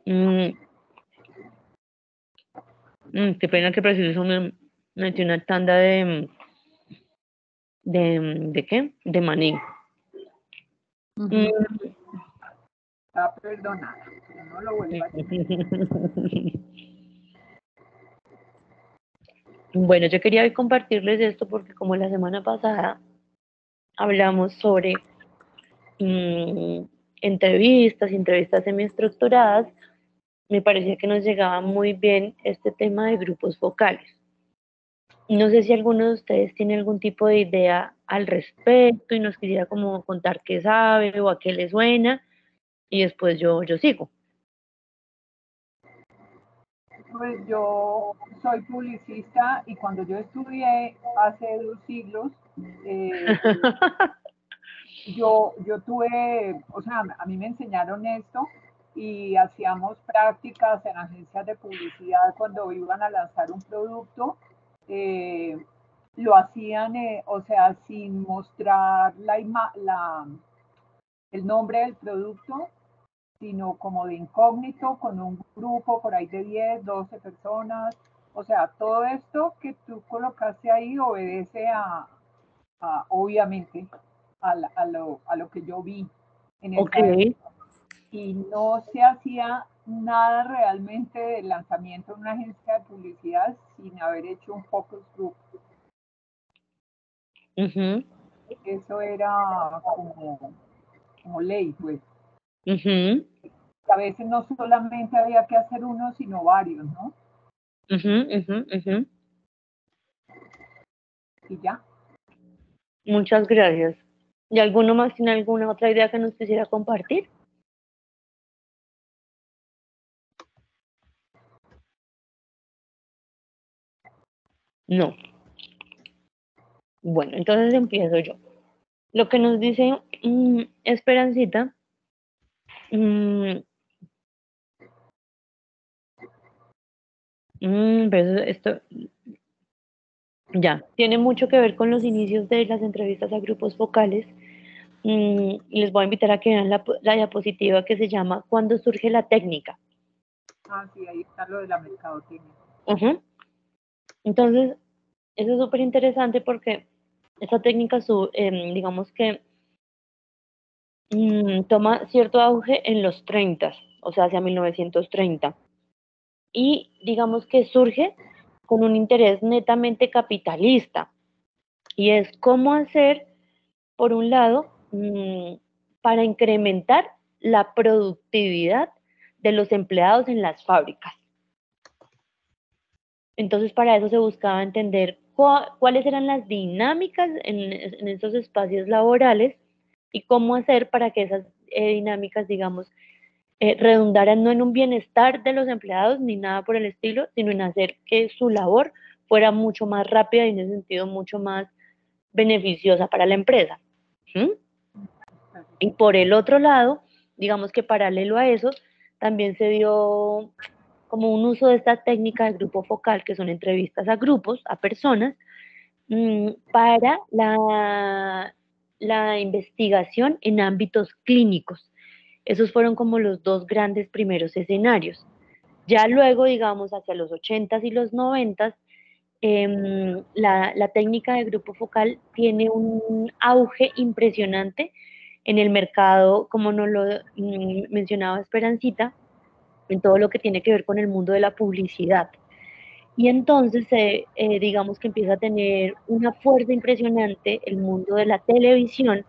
Mm, qué pena que preciso me metí una tanda ¿de qué? De maní. Ujú. Mm. Está perdonada, no lo vuelva a hacer. Bueno, yo quería hoy compartirles esto porque como la semana pasada hablamos sobre mm, entrevistas semiestructuradas, me parecía que nos llegaba muy bien este tema de grupos focales. No sé si alguno de ustedes tiene algún tipo de idea al respecto y nos quisiera como contar qué sabe o a qué le suena y después yo sigo. Pues yo soy publicista y cuando yo estudié hace 2 siglos, eh, yo tuve, o sea, a mí me enseñaron esto y hacíamos prácticas en agencias de publicidad cuando iban a lanzar un producto. eh, lo hacían, o sea, sin mostrar el nombre del producto, sino como de incógnito, con un grupo por ahí de 10 12 personas. O sea, todo esto que tú colocaste ahí obedece obviamente, a lo que yo vi en Ok, esa época. Y no se hacía nada realmente del lanzamiento de una agencia de publicidad sin haber hecho un focus group. ujú, Eso era como ley, pues. ujú, A veces no solamente había que hacer uno, sino varios, ¿no? ujú, ujú, ujú. Y ya. Muchas gracias. ¿Y alguno más tiene alguna otra idea que nos quisiera compartir? No. Bueno, entonces empiezo yo. Lo que nos dice Esperancita, mm, pero esto ya tiene mucho que ver con los inicios de las entrevistas a grupos focales. Y les voy a invitar a que vean la diapositiva que se llama ¿Cuándo surge la técnica? Ah, sí, ahí está lo de la mercadotecnia. Ujú. Entonces, eso es súper interesante porque esa técnica, digamos que toma cierto auge en los 30, o sea, hacia 1930. Y digamos que surge con un interés netamente capitalista. Y es cómo hacer, por un lado, para incrementar la productividad de los empleados en las fábricas. Entonces, para eso se buscaba entender cuáles eran las dinámicas en esos espacios laborales y cómo hacer para que esas dinámicas, digamos, redundaran no en un bienestar de los empleados ni nada por el estilo, sino en hacer que su labor fuera mucho más rápida y en ese sentido mucho más beneficiosa para la empresa. ¿Mm? Y por el otro lado, digamos que paralelo a eso, también se dio como un uso de esta técnica de grupo focal, que son entrevistas a grupos, a personas, para la investigación en ámbitos clínicos. Esos fueron como los dos grandes primeros escenarios. Ya luego, digamos, hacia los 80s y los 90s, la técnica de grupo focal tiene un auge impresionante en el mercado, como nos lo mencionaba Esperancita, en todo lo que tiene que ver con el mundo de la publicidad. Y entonces, digamos que empieza a tener una fuerza impresionante el mundo de la televisión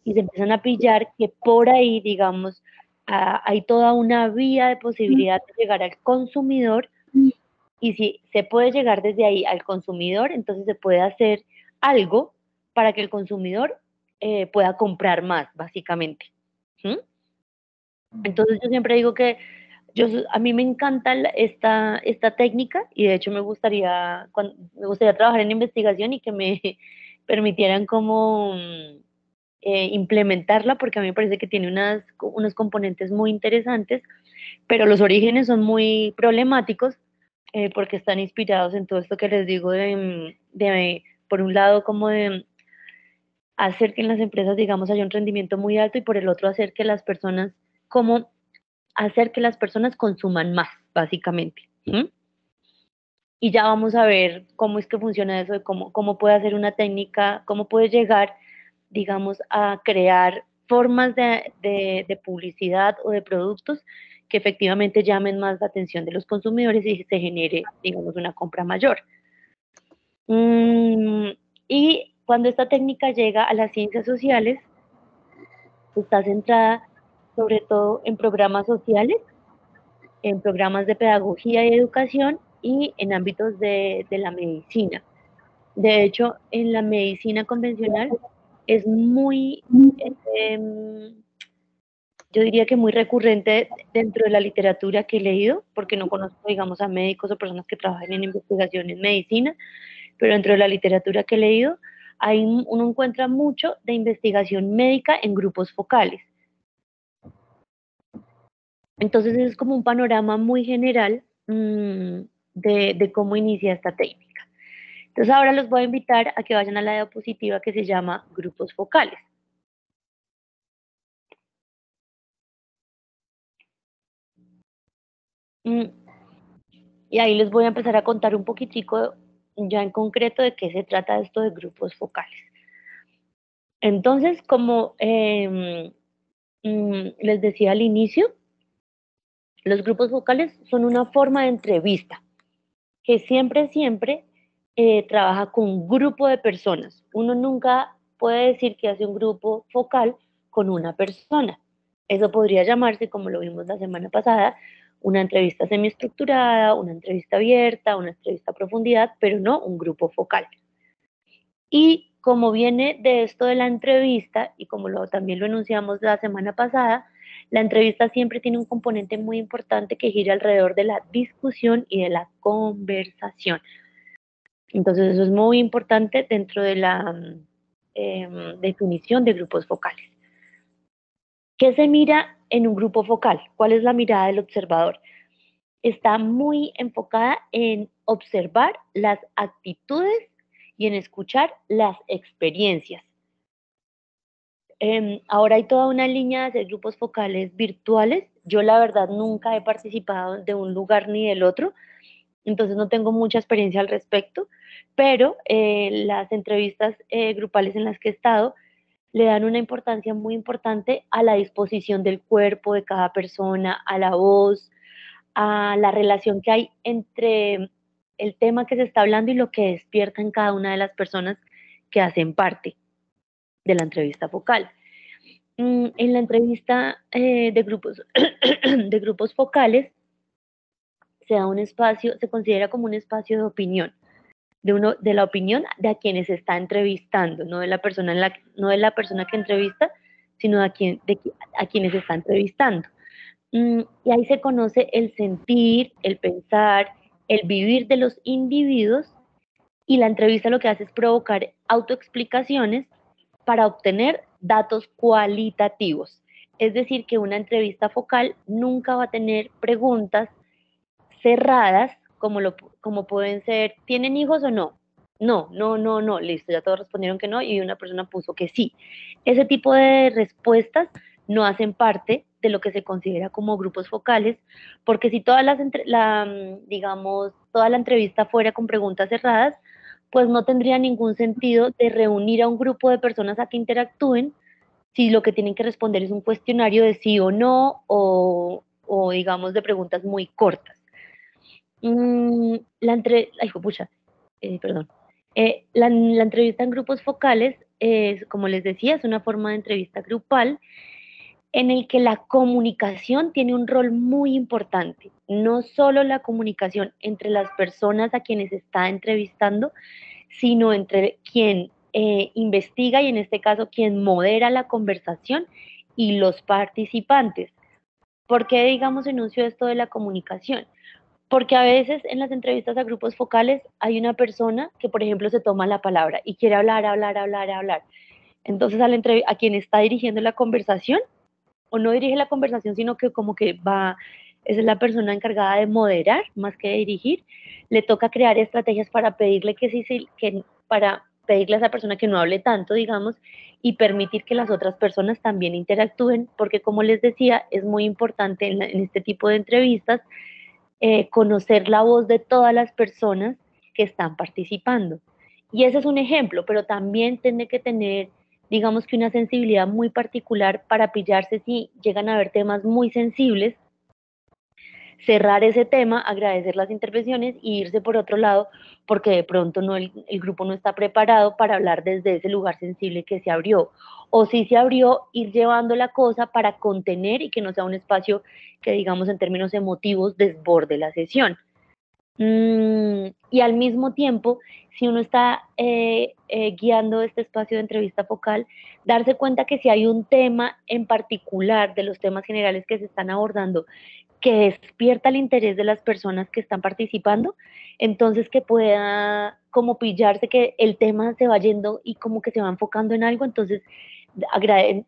y se empiezan a pillar que por ahí, digamos, hay toda una vía de posibilidad de llegar al consumidor y si se puede llegar desde ahí al consumidor, entonces se puede hacer algo para que el consumidor pueda comprar más, básicamente. ¿Mm? Entonces yo siempre digo que a mí me encanta esta técnica y de hecho me gustaría trabajar en investigación y que me permitieran como implementarla porque a mí me parece que tiene unos componentes muy interesantes, pero los orígenes son muy problemáticos porque están inspirados en todo esto que les digo por un lado, como de hacer que en las empresas, digamos, haya un rendimiento muy alto y por el otro hacer que las personas como hacer que las personas consuman más, básicamente. ¿Sí? Y ya vamos a ver cómo es que funciona eso, de cómo puede hacer una técnica, cómo puede llegar, digamos, a crear formas de publicidad o de productos que efectivamente llamen más la atención de los consumidores y se genere, digamos, una compra mayor. Y cuando esta técnica llega a las ciencias sociales, está centrada sobre todo en programas sociales, en programas de pedagogía y educación y en ámbitos de la medicina. De hecho, en la medicina convencional es muy, yo diría que muy recurrente dentro de la literatura que he leído, porque no conozco, digamos, a médicos o personas que trabajen en investigación en medicina, pero dentro de la literatura que he leído, uno encuentra mucho de investigación médica en grupos focales. Entonces es como un panorama muy general de cómo inicia esta técnica. Entonces ahora los voy a invitar a que vayan a la diapositiva que se llama grupos focales. Y ahí les voy a empezar a contar un poquitico ya en concreto de qué se trata esto de grupos focales. Entonces, como les decía al inicio, los grupos focales son una forma de entrevista que siempre trabaja con un grupo de personas. Uno nunca puede decir que hace un grupo focal con una persona. Eso podría llamarse, como lo vimos la semana pasada, una entrevista semiestructurada, una entrevista abierta, una entrevista a profundidad, pero no un grupo focal. Y como viene de esto de la entrevista, y como también lo enunciamos la semana pasada, la entrevista siempre tiene un componente muy importante que gira alrededor de la discusión y de la conversación. Entonces eso es muy importante dentro de la definición de grupos focales. ¿Qué se mira en un grupo focal? ¿Cuál es la mirada del observador? Está muy enfocada en observar las actitudes y en escuchar las experiencias. Ahora hay toda una línea de hacer grupos focales virtuales. Yo la verdad nunca he participado de un lugar ni del otro, entonces no tengo mucha experiencia al respecto, pero las entrevistas grupales en las que he estado le dan una importancia muy importante a la disposición del cuerpo de cada persona, a la voz, a la relación que hay entre el tema que se está hablando y lo que despierta en cada una de las personas que hacen parte de la entrevista focal. En la entrevista de grupos, de grupos focales se da un espacio, se considera como un espacio de opinión, de la opinión de a quienes se está entrevistando, no de la persona, no de la persona que entrevista, sino a quienes se está entrevistando. Y ahí se conoce el sentir, el pensar, el vivir de los individuos, y la entrevista lo que hace es provocar autoexplicaciones para obtener datos cualitativos. Es decir, que una entrevista focal nunca va a tener preguntas cerradas como pueden ser, ¿tienen hijos o no? No, listo, ya todos respondieron que no y una persona puso que sí. Ese tipo de respuestas no hacen parte de lo que se considera como grupos focales, porque si digamos, toda la entrevista fuera con preguntas cerradas, pues no tendría ningún sentido de reunir a un grupo de personas a que interactúen si lo que tienen que responder es un cuestionario de sí o no o digamos de preguntas muy cortas. Perdón. La entrevista en grupos focales es, como les decía, es una forma de entrevista grupal en el que la comunicación tiene un rol muy importante. No solo la comunicación entre las personas a quienes está entrevistando, sino entre quien investiga y en este caso quien modera la conversación y los participantes. ¿Por qué, digamos, enuncio esto de la comunicación? Porque a veces en las entrevistas a grupos focales hay una persona que, por ejemplo, se toma la palabra y quiere hablar. Entonces, a quien está dirigiendo la conversación, o no dirige la conversación, sino que como que es la persona encargada de moderar más que de dirigir, le toca crear estrategias para pedirle para pedirle a esa persona que no hable tanto, digamos, y permitir que las otras personas también interactúen, porque como les decía, es muy importante en este tipo de entrevistas conocer la voz de todas las personas que están participando. Y ese es un ejemplo, pero también tiene que tener, digamos que una sensibilidad muy particular para pillarse si llegan a haber temas muy sensibles, cerrar ese tema, agradecer las intervenciones y irse por otro lado, porque de pronto no el grupo no está preparado para hablar desde ese lugar sensible que se abrió. O si se abrió, ir llevando la cosa para contener y que no sea un espacio que, digamos, en términos emotivos, desborde la sesión. Y al mismo tiempo, si uno está guiando este espacio de entrevista focal, darse cuenta que si hay un tema en particular de los temas generales que se están abordando que despierta el interés de las personas que están participando, entonces que pueda como pillarse que el tema se va yendo y como que se va enfocando en algo, entonces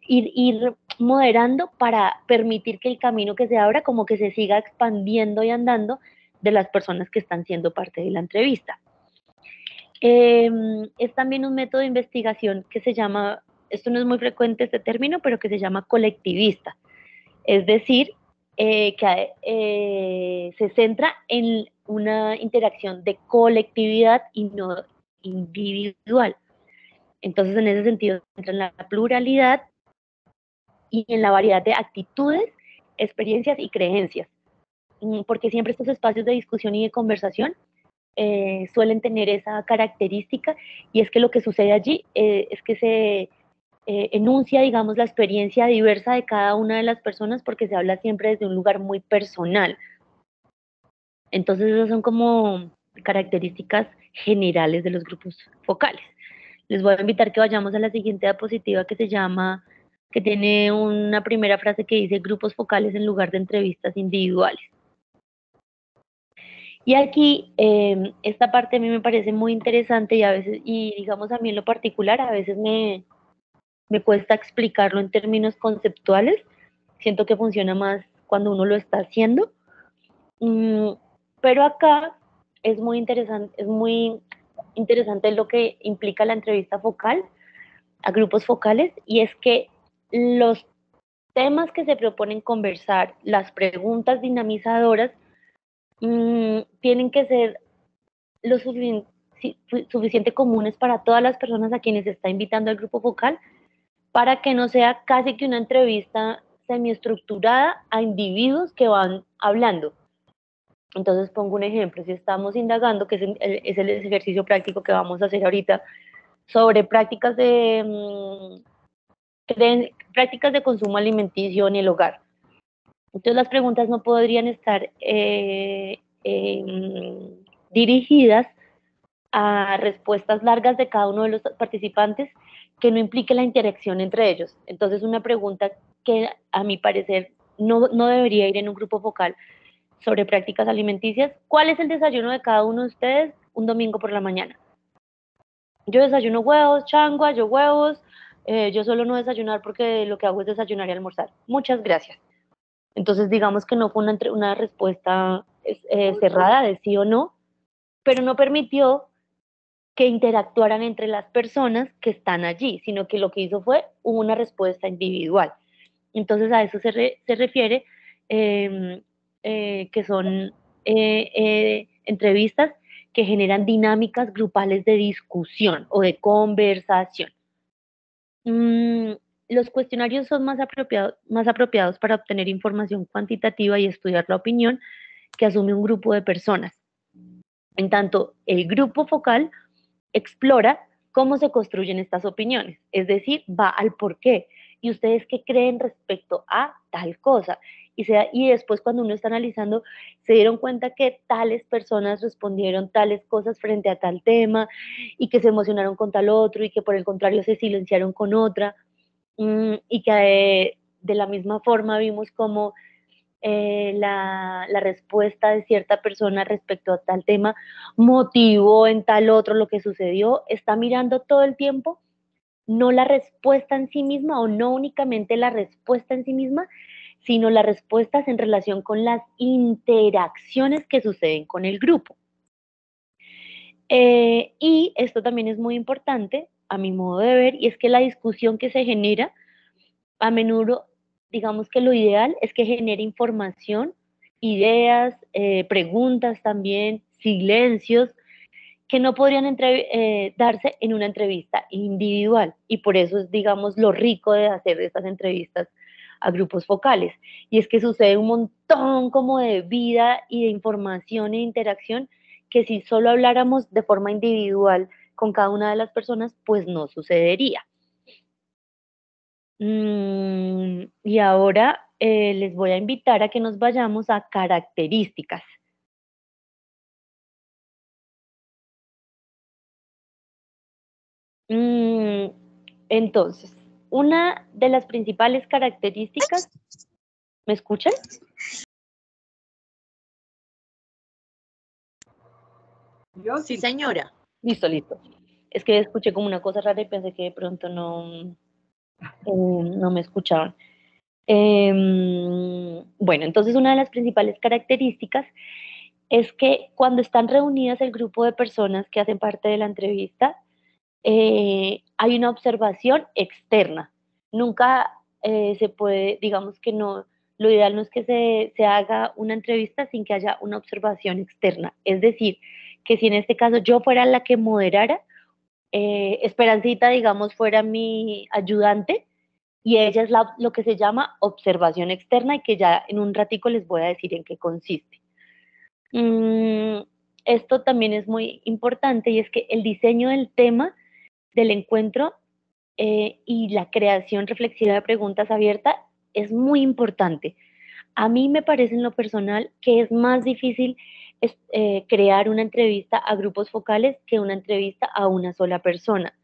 ir moderando para permitir que el camino que se abra como que se siga expandiendo y andando de las personas que están siendo parte de la entrevista. Es también un método de investigación que se llama, esto no es muy frecuente este término, pero que se llama colectivista. Es decir, que se centra en una interacción de colectividad y no individual. Entonces, en ese sentido, entra en la pluralidad y en la variedad de actitudes, experiencias y creencias. Porque siempre estos espacios de discusión y de conversación suelen tener esa característica y es que lo que sucede allí es que se enuncia, digamos, la experiencia diversa de cada una de las personas porque se habla siempre desde un lugar muy personal. Entonces, esas son como características generales de los grupos focales. Les voy a invitar que vayamos a la siguiente diapositiva que se llama, que tiene una primera frase que dice grupos focales en lugar de entrevistas individuales. Y aquí, esta parte a mí me parece muy interesante y a veces, y digamos a mí en lo particular, a veces me cuesta explicarlo en términos conceptuales. Siento que funciona más cuando uno lo está haciendo. Pero acá es muy interesante lo que implica la entrevista focal a grupos focales y es que los temas que se proponen conversar, las preguntas dinamizadoras, tienen que ser lo suficiente comunes para todas las personas a quienes se está invitando al grupo focal para que no sea casi que una entrevista semiestructurada a individuos que van hablando. Entonces pongo un ejemplo, si estamos indagando, que es el ejercicio práctico que vamos a hacer ahorita, sobre prácticas de consumo alimenticio en el hogar. Entonces las preguntas no podrían estar dirigidas a respuestas largas de cada uno de los participantes que no implique la interacción entre ellos. Entonces una pregunta que a mi parecer no debería ir en un grupo focal sobre prácticas alimenticias. ¿Cuál es el desayuno de cada uno de ustedes un domingo por la mañana? Yo desayuno huevos, changua, yo huevos, yo suelo no desayunar porque lo que hago es desayunar y almorzar. Muchas gracias. Entonces digamos que no fue una respuesta cerrada de sí o no, pero no permitió que interactuaran entre las personas que están allí, sino que lo que hizo fue una respuesta individual. Entonces a eso se refiere que son entrevistas que generan dinámicas grupales de discusión o de conversación. Los cuestionarios son más apropiados para obtener información cuantitativa y estudiar la opinión que asume un grupo de personas. En tanto, el grupo focal explora cómo se construyen estas opiniones, es decir, va al por qué. ¿Y ustedes qué creen respecto a tal cosa? Y después cuando uno está analizando, se dieron cuenta que tales personas respondieron tales cosas frente a tal tema y que se emocionaron con tal otro y que por el contrario se silenciaron con otra y que de la misma forma vimos como la respuesta de cierta persona respecto a tal tema motivó en tal otro lo que sucedió, está mirando todo el tiempo, no la respuesta en sí misma o no únicamente la respuesta en sí misma, sino las respuestas en relación con las interacciones que suceden con el grupo. Y esto también es muy importante a mi modo de ver, y es que la discusión que se genera, a menudo, digamos que lo ideal es que genere información, ideas, preguntas también, silencios, que no podrían darse en una entrevista individual. Y por eso es, digamos, lo rico de hacer estas entrevistas a grupos focales. Y es que sucede un montón como de vida y de información e interacción que si solo habláramos de forma individual con cada una de las personas, pues no sucedería. Y ahora les voy a invitar a que nos vayamos a características. Mm, entonces, una de las principales características, ¿me escuchan? Yo Sí, sí. señora. Listo, listo. Es que escuché como una cosa rara y pensé que de pronto no me escuchaban. Bueno, entonces una de las principales características es que cuando están reunidas el grupo de personas que hacen parte de la entrevista, hay una observación externa. Nunca se puede, digamos que no, lo ideal no es que se haga una entrevista sin que haya una observación externa. Es decir, que si en este caso yo fuera la que moderara, Esperancita, digamos, fuera mi ayudante y ella es lo que se llama observación externa y que ya en un ratico les voy a decir en qué consiste. Mm, Esto también es muy importante y es que el diseño del tema del encuentro y la creación reflexiva de preguntas abiertas es muy importante. A mí me parece en lo personal que es más difícil crear una entrevista a grupos focales que una entrevista a una sola persona,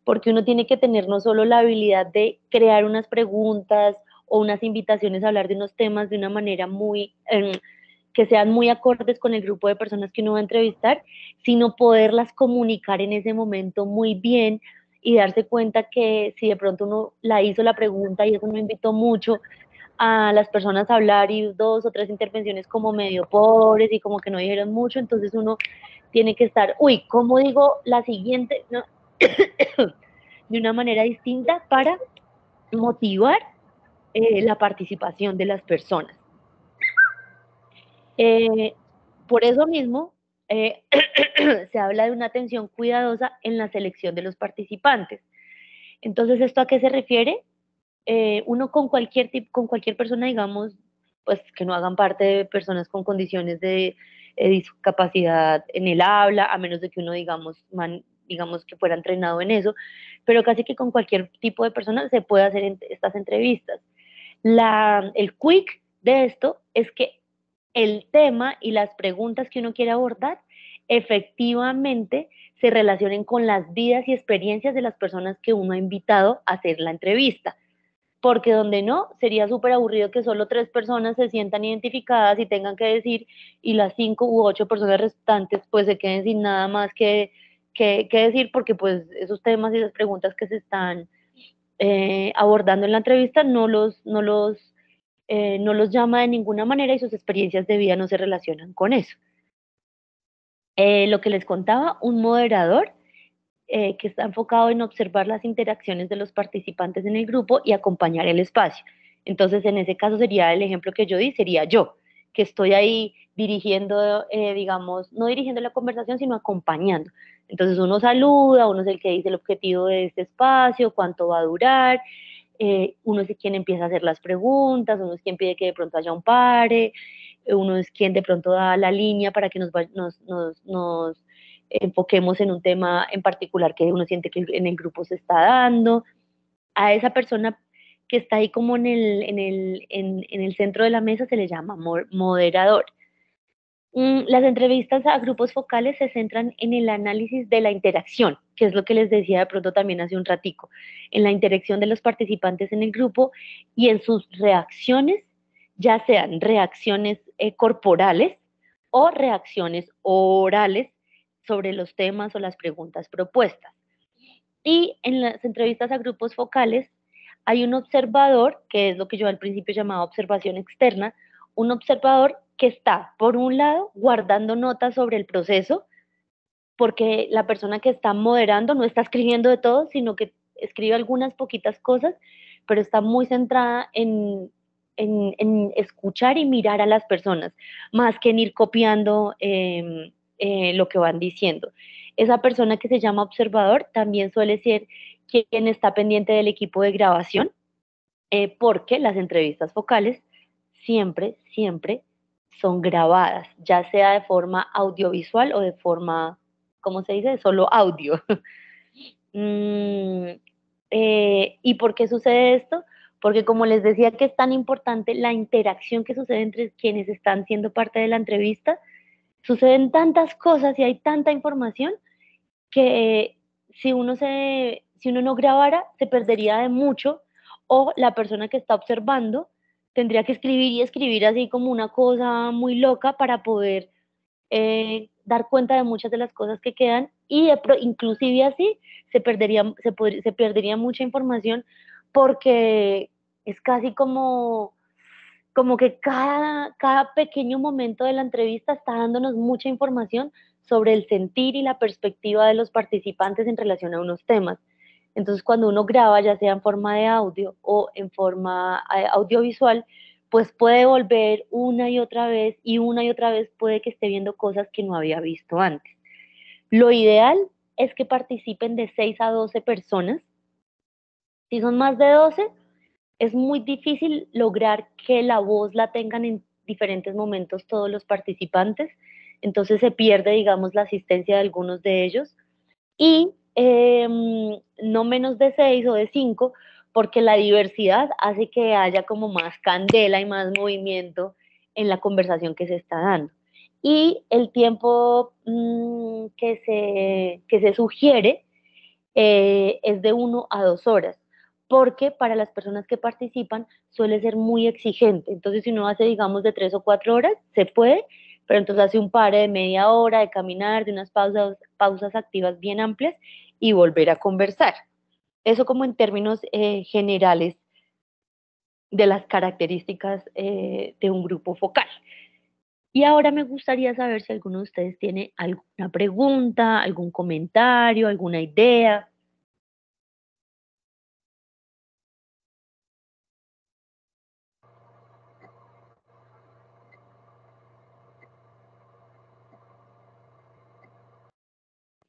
porque uno tiene que tener no solo la habilidad de crear unas preguntas o unas invitaciones a hablar de unos temas de una manera muy, que sean muy acordes con el grupo de personas que uno va a entrevistar, sino poderlas comunicar en ese momento muy bien y darse cuenta que si de pronto uno la hizo la pregunta y eso no invitó mucho a las personas a hablar y dos o tres intervenciones como medio pobres y como que no dijeron mucho, entonces uno tiene que estar, uy, ¿cómo digo la siguiente? No, de una manera distinta para motivar la participación de las personas. Eh, por eso mismo, eh, se habla de una atención cuidadosa en la selección de los participantes. Entonces, ¿esto a qué se refiere? Uno con cualquier persona, digamos, pues que no hagan parte de personas con condiciones de discapacidad en el habla, a menos de que uno, digamos que fuera entrenado en eso, pero casi que con cualquier tipo de persona se puede hacer estas entrevistas. El quick de esto es que el tema y las preguntas que uno quiere abordar efectivamente se relacionen con las vidas y experiencias de las personas que uno ha invitado a hacer la entrevista, porque donde no, sería súper aburrido que solo 3 personas se sientan identificadas y tengan que decir, y las 5 u 8 personas restantes pues se queden sin nada más que decir, porque pues esos temas y esas preguntas que se están abordando en la entrevista no los llama de ninguna manera y sus experiencias de vida no se relacionan con eso. Lo que les contaba, un moderador que está enfocado en observar las interacciones de los participantes en el grupo y acompañar el espacio. Entonces, en ese caso sería el ejemplo que yo di, sería yo, que estoy ahí dirigiendo, digamos, no dirigiendo la conversación, sino acompañando. Entonces uno saluda, uno es el que dice el objetivo de este espacio, cuánto va a durar, uno es quien empieza a hacer las preguntas, uno es quien pide que de pronto haya un pare, uno es quien de pronto da la línea para que nos enfoquemos en un tema en particular que uno siente que en el grupo se está dando. A esa persona que está ahí como en el centro de la mesa se le llama moderador. Las entrevistas a grupos focales se centran en el análisis de la interacción, que es lo que les decía de pronto también hace un ratico, en la interacción de los participantes en el grupo y en sus reacciones, ya sean reacciones corporales o reacciones orales sobre los temas o las preguntas propuestas. Y en las entrevistas a grupos focales hay un observador, que es lo que yo al principio llamaba observación externa, un observador que está, por un lado, guardando notas sobre el proceso, porque la persona que está moderando no está escribiendo de todo, sino que escribe algunas poquitas cosas, pero está muy centrada en escuchar y mirar a las personas, más que en ir copiando lo que van diciendo. Esa persona que se llama observador también suele ser quien está pendiente del equipo de grabación, porque las entrevistas focales siempre son grabadas, ya sea de forma audiovisual o de forma, ¿cómo se dice? Solo audio. Mm, ¿Y por qué sucede esto? Porque como les decía que es tan importante la interacción que sucede entre quienes están siendo parte de la entrevista, suceden tantas cosas y hay tanta información que si uno no grabara, se perdería de mucho, o la persona que está observando tendría que escribir y escribir así como una cosa muy loca para poder dar cuenta de muchas de las cosas que quedan, y inclusive así se perdería mucha información, porque es casi como que cada pequeño momento de la entrevista está dándonos mucha información sobre el sentir y la perspectiva de los participantes en relación a unos temas. Entonces, cuando uno graba, ya sea en forma de audio o en forma audiovisual, pues puede volver una y otra vez puede que esté viendo cosas que no había visto antes. Lo ideal es que participen de 6 a 12 personas. Si son más de 12, es muy difícil lograr que la voz la tengan en diferentes momentos todos los participantes, entonces se pierde, digamos, la asistencia de algunos de ellos, y no menos de 6 o de 5, porque la diversidad hace que haya como más candela y más movimiento en la conversación que se está dando. Y el tiempo que se sugiere es de 1 a 2 horas, porque para las personas que participan suele ser muy exigente. Entonces, si uno hace, digamos, de 3 o 4 horas, se puede, pero entonces hace un pare de media hora, de caminar, de unas pausas activas bien amplias y volver a conversar. Eso como en términos generales de las características de un grupo focal. Y ahora me gustaría saber si alguno de ustedes tiene alguna pregunta, algún comentario, alguna idea.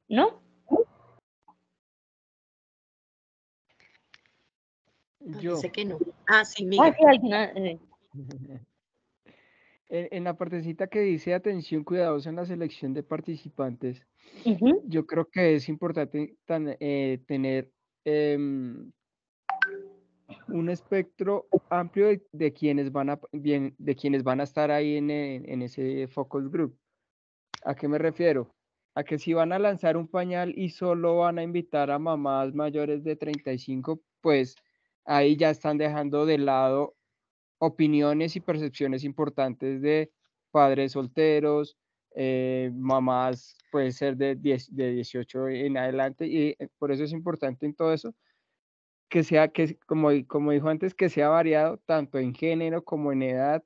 ¿No? Parece Yo, que no. Ah, sí, Ah, Miguel. sí, alguna, en la partecita que dice atención cuidadosa en la selección de participantes, ujú. yo creo que es importante tener em, un espectro amplio de quienes de quienes van a estar ahí en ese focus group. ¿A qué me refiero? A que si van a lanzar un pañal y solo van a invitar a mamás mayores de 35, pues ahí ya están dejando de lado opiniones y percepciones importantes de padres solteros, mamás, puede ser de 18 en adelante, y por eso es importante en todo eso que sea, como dijo antes, que sea variado tanto en género como en edad,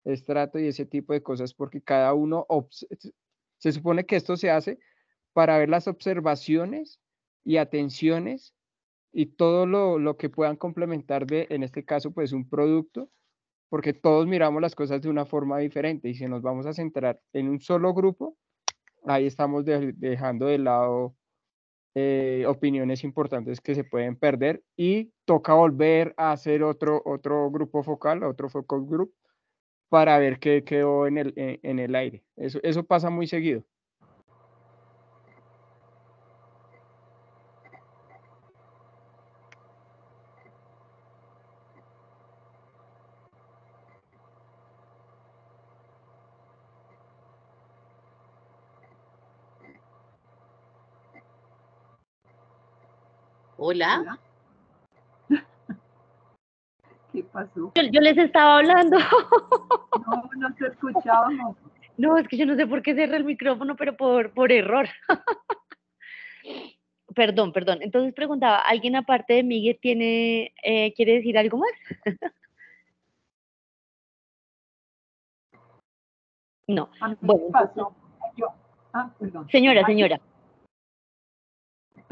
estrato y ese tipo de cosas, porque cada uno, se supone que esto se hace para ver las observaciones y atenciones y todo lo que puedan complementar en este caso, pues un producto, porque todos miramos las cosas de una forma diferente, y si nos vamos a centrar en un solo grupo, ahí estamos dejando de lado opiniones importantes que se pueden perder, y toca volver a hacer otro grupo focal, otro focus group, para ver qué quedó en el aire. Eso pasa muy seguido. Hola. Hola. ¿Qué pasó? Yo les estaba hablando. No, no te escuchábamos. No, es que yo no sé por qué cerré el micrófono, pero por error. Perdón, perdón. Entonces preguntaba, ¿alguien aparte de Miguel quiere decir algo más? No. A mí me Bueno, entonces, pasó. Perdón. señora, Aquí señora.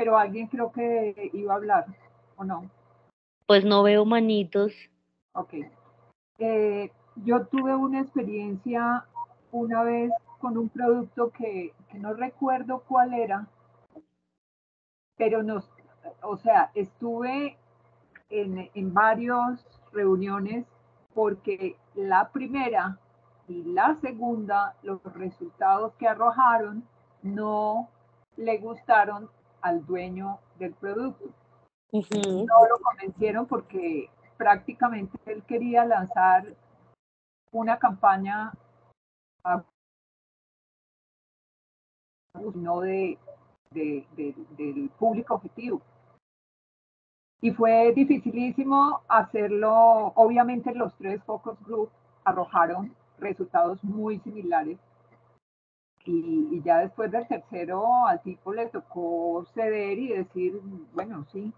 pero alguien creo que iba a hablar, ¿o no? Pues no veo manitos. Ok. Yo tuve una experiencia una vez con un producto que no recuerdo cuál era, pero o sea, estuve en varias reuniones porque la primera y la segunda, los resultados que arrojaron no le gustaron al dueño del producto. Ujú. No lo convencieron porque prácticamente él quería lanzar una campaña no del público objetivo. Y fue dificilísimo hacerlo. Obviamente los 3 focus group arrojaron resultados muy similares. Y ya después del tercero al tipo le tocó ceder y decir, bueno, sí,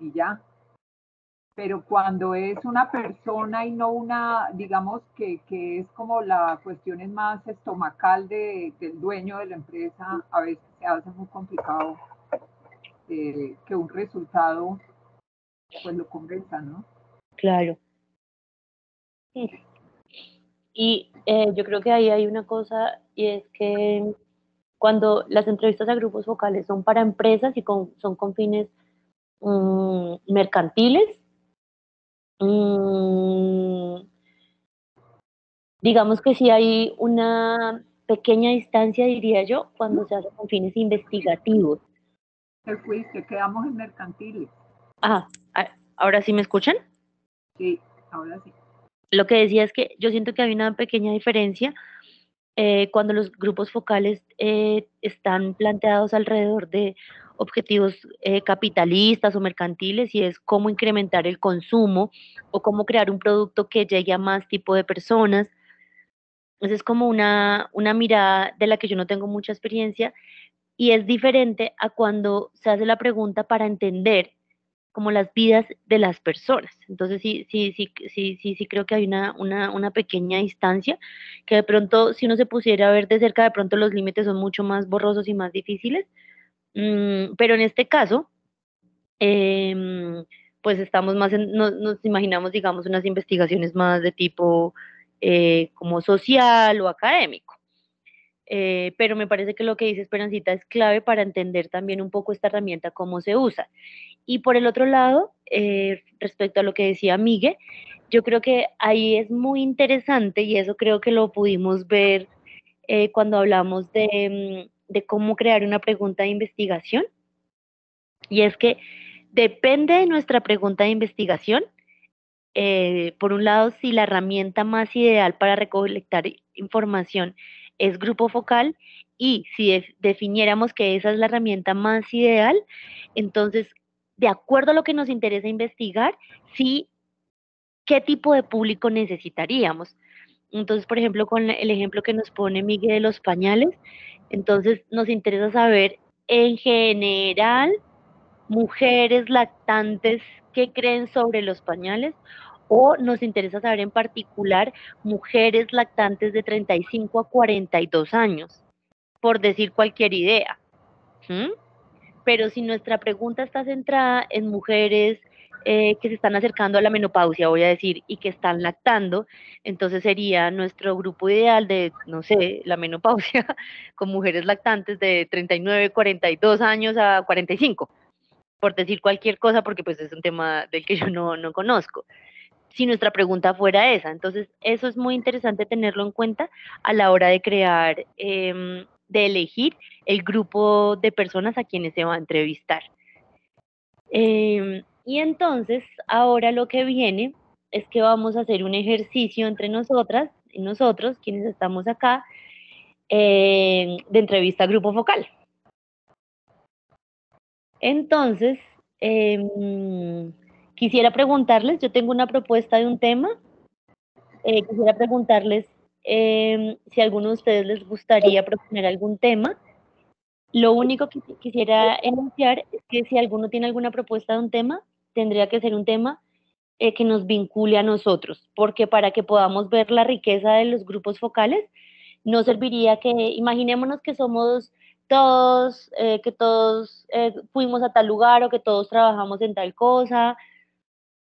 y ya. Pero cuando es una persona y no una, digamos que es como la cuestión es más estomacal del dueño de la empresa, a veces se hace muy complicado que un resultado pues lo convenza, ¿no? Claro. Y yo creo que ahí hay una cosa, y es que cuando las entrevistas a grupos focales son para empresas y son con fines mercantiles, digamos que sí hay una pequeña distancia, diría yo, cuando se hace con fines investigativos. Te fuiste, quedamos en mercantiles. Ah, ¿ahora sí me escuchan? Sí, ahora sí. Lo que decía es que yo siento que hay una pequeña diferencia cuando los grupos focales están planteados alrededor de objetivos capitalistas o mercantiles y es cómo incrementar el consumo o cómo crear un producto que llegue a más tipo de personas. Esa es como una mirada de la que yo no tengo mucha experiencia y es diferente a cuando se hace la pregunta para entender como las vidas de las personas. Entonces sí creo que hay una pequeña distancia que de pronto si uno se pusiera a ver de cerca, de pronto los límites son mucho más borrosos y más difíciles. Pero en este caso, pues estamos más nos imaginamos, digamos, unas investigaciones más de tipo como social o académico. Pero me parece que lo que dice Esperancita es clave para entender también un poco esta herramienta, cómo se usa. Y por el otro lado, respecto a lo que decía Migue, yo creo que ahí es muy interesante y eso creo que lo pudimos ver cuando hablamos de cómo crear una pregunta de investigación. Y es que depende de nuestra pregunta de investigación, por un lado, si la herramienta más ideal para recolectar información es grupo focal y si definiéramos que esa es la herramienta más ideal, entonces, de acuerdo a lo que nos interesa investigar, sí, qué tipo de público necesitaríamos. Entonces, por ejemplo, con el ejemplo que nos pone Miguel de los pañales, entonces nos interesa saber en general mujeres lactantes qué creen sobre los pañales o nos interesa saber en particular mujeres lactantes de 35 a 42 años, por decir cualquier idea. ¿Mm? Pero si nuestra pregunta está centrada en mujeres que se están acercando a la menopausia, voy a decir, y que están lactando, entonces sería nuestro grupo ideal de, no sé, la menopausia, con mujeres lactantes de 39, 42 años a 45, por decir cualquier cosa, porque pues es un tema del que yo no conozco. Si nuestra pregunta fuera esa, entonces eso es muy interesante tenerlo en cuenta a la hora de crear, de elegir el grupo de personas a quienes se va a entrevistar. Y entonces, ahora lo que viene es que vamos a hacer un ejercicio entre nosotras y nosotros, quienes estamos acá, de entrevista a grupo focal. Entonces, quisiera preguntarles, yo tengo una propuesta de un tema, quisiera preguntarles si a alguno de ustedes les gustaría proponer algún tema. Lo único que quisiera enunciar es que si alguno tiene alguna propuesta de un tema, tendría que ser un tema que nos vincule a nosotros, porque para que podamos ver la riqueza de los grupos focales, no serviría que, imaginémonos que somos que todos fuimos a tal lugar o que todos trabajamos en tal cosa,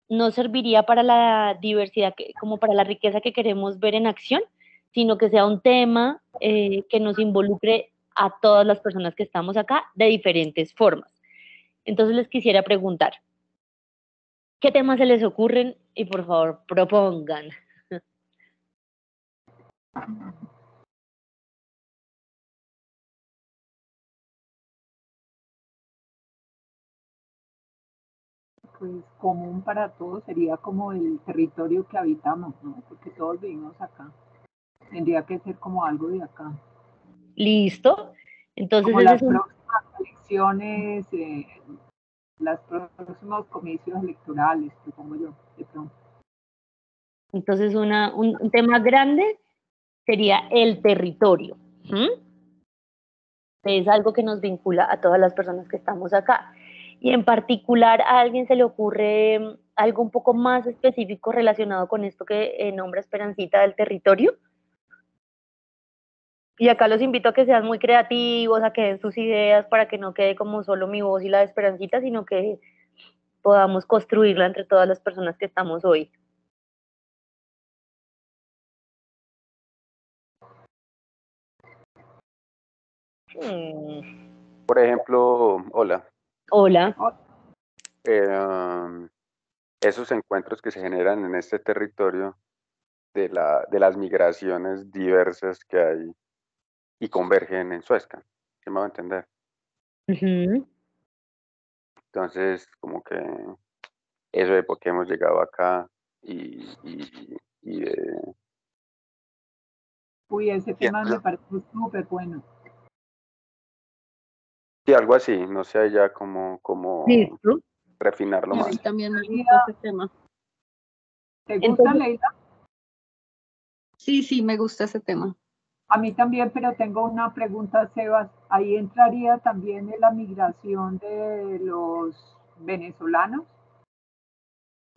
no serviría para la diversidad, como para la riqueza que queremos ver en acción, sino que sea un tema que nos involucre a todas las personas que estamos acá de diferentes formas. Entonces les quisiera preguntar, ¿qué temas se les ocurren? Y por favor, propongan. Pues común para todos sería como el territorio que habitamos, ¿no? Porque todos vivimos acá. Tendría que ser como algo de acá. ¿Listo? Entonces Como ese las es un... próximas elecciones, los próximos comicios electorales, supongo yo, de pronto. Entonces un tema grande sería el territorio. Es algo que nos vincula a todas las personas que estamos acá. Y en particular a alguien se le ocurre algo un poco más específico relacionado con esto que nombra Esperancita del territorio. Y acá los invito a que sean muy creativos, a que den sus ideas para que no quede como solo mi voz y la de Esperancita, sino que podamos construirla entre todas las personas que estamos hoy. Por ejemplo, hola. Hola. Esos encuentros que se generan en este territorio de las migraciones diversas que hay y convergen en Suezca, ¿sí me va a entender? Entonces, como que eso de por qué hemos llegado acá y Uy, ese tema me parece súper bueno. sí, algo así, no sé ya cómo refinarlo A más. mí también me gusta ese tema. ¿Te gusta, Leila? Sí, me gusta ese tema. A mí también, pero tengo una pregunta, Sebas. Ahí entraría también en la migración de los venezolanos.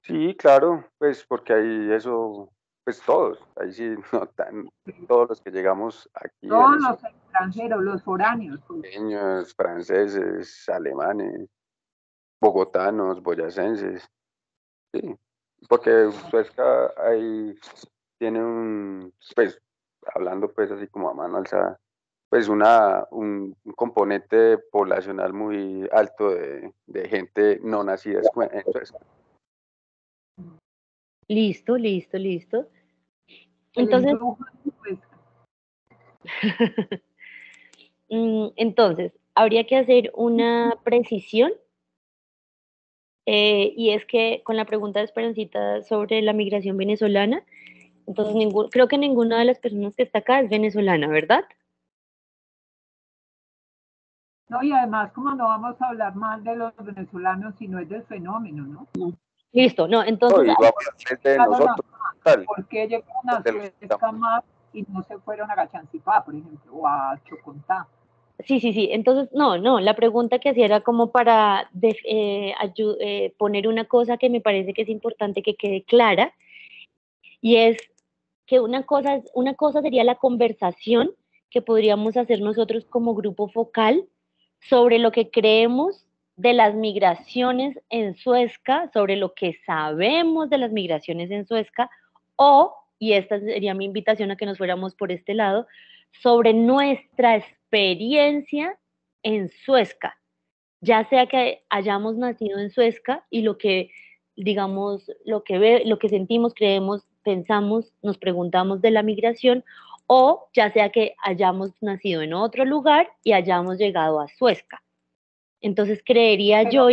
Sí, claro, pues porque ahí eso, pues todos, ahí sí, no tan, todos los que llegamos aquí, Todos los extranjeros, los foráneos. venezolanos, franceses, alemanes, bogotanos, boyacenses, sí, porque Suezca ahí tiene pues, hablando pues así como a mano alzada, pues un componente poblacional muy alto de gente no nacida en Suezca. Listo. Entonces, entonces, habría que hacer una precisión, y es que con la pregunta de Esperancita sobre la migración venezolana, entonces creo que ninguna de las personas que está acá es venezolana, ¿verdad? No, y además, como no vamos a hablar más de los venezolanos, sino es del fenómeno, ¿no? Listo, no, entonces... de nosotros, tal. ¿Por qué llegaron a Suezca más y no se fueron a Gachancipá, por ejemplo, o a Chocontá? Sí, entonces, no, la pregunta que hacía era como para poner una cosa que me parece que es importante que quede clara, y es que una cosa sería la conversación que podríamos hacer nosotros como grupo focal sobre lo que creemos de las migraciones en Suezca, sobre lo que sabemos de las migraciones en Suezca, y esta sería mi invitación a que nos fuéramos por este lado, sobre nuestra experiencia en Suezca, ya sea que hayamos nacido en Suezca y lo que, digamos, lo que sentimos, creemos, pensamos, nos preguntamos de la migración, o ya sea que hayamos nacido en otro lugar y hayamos llegado a Suezca. Entonces creería yo,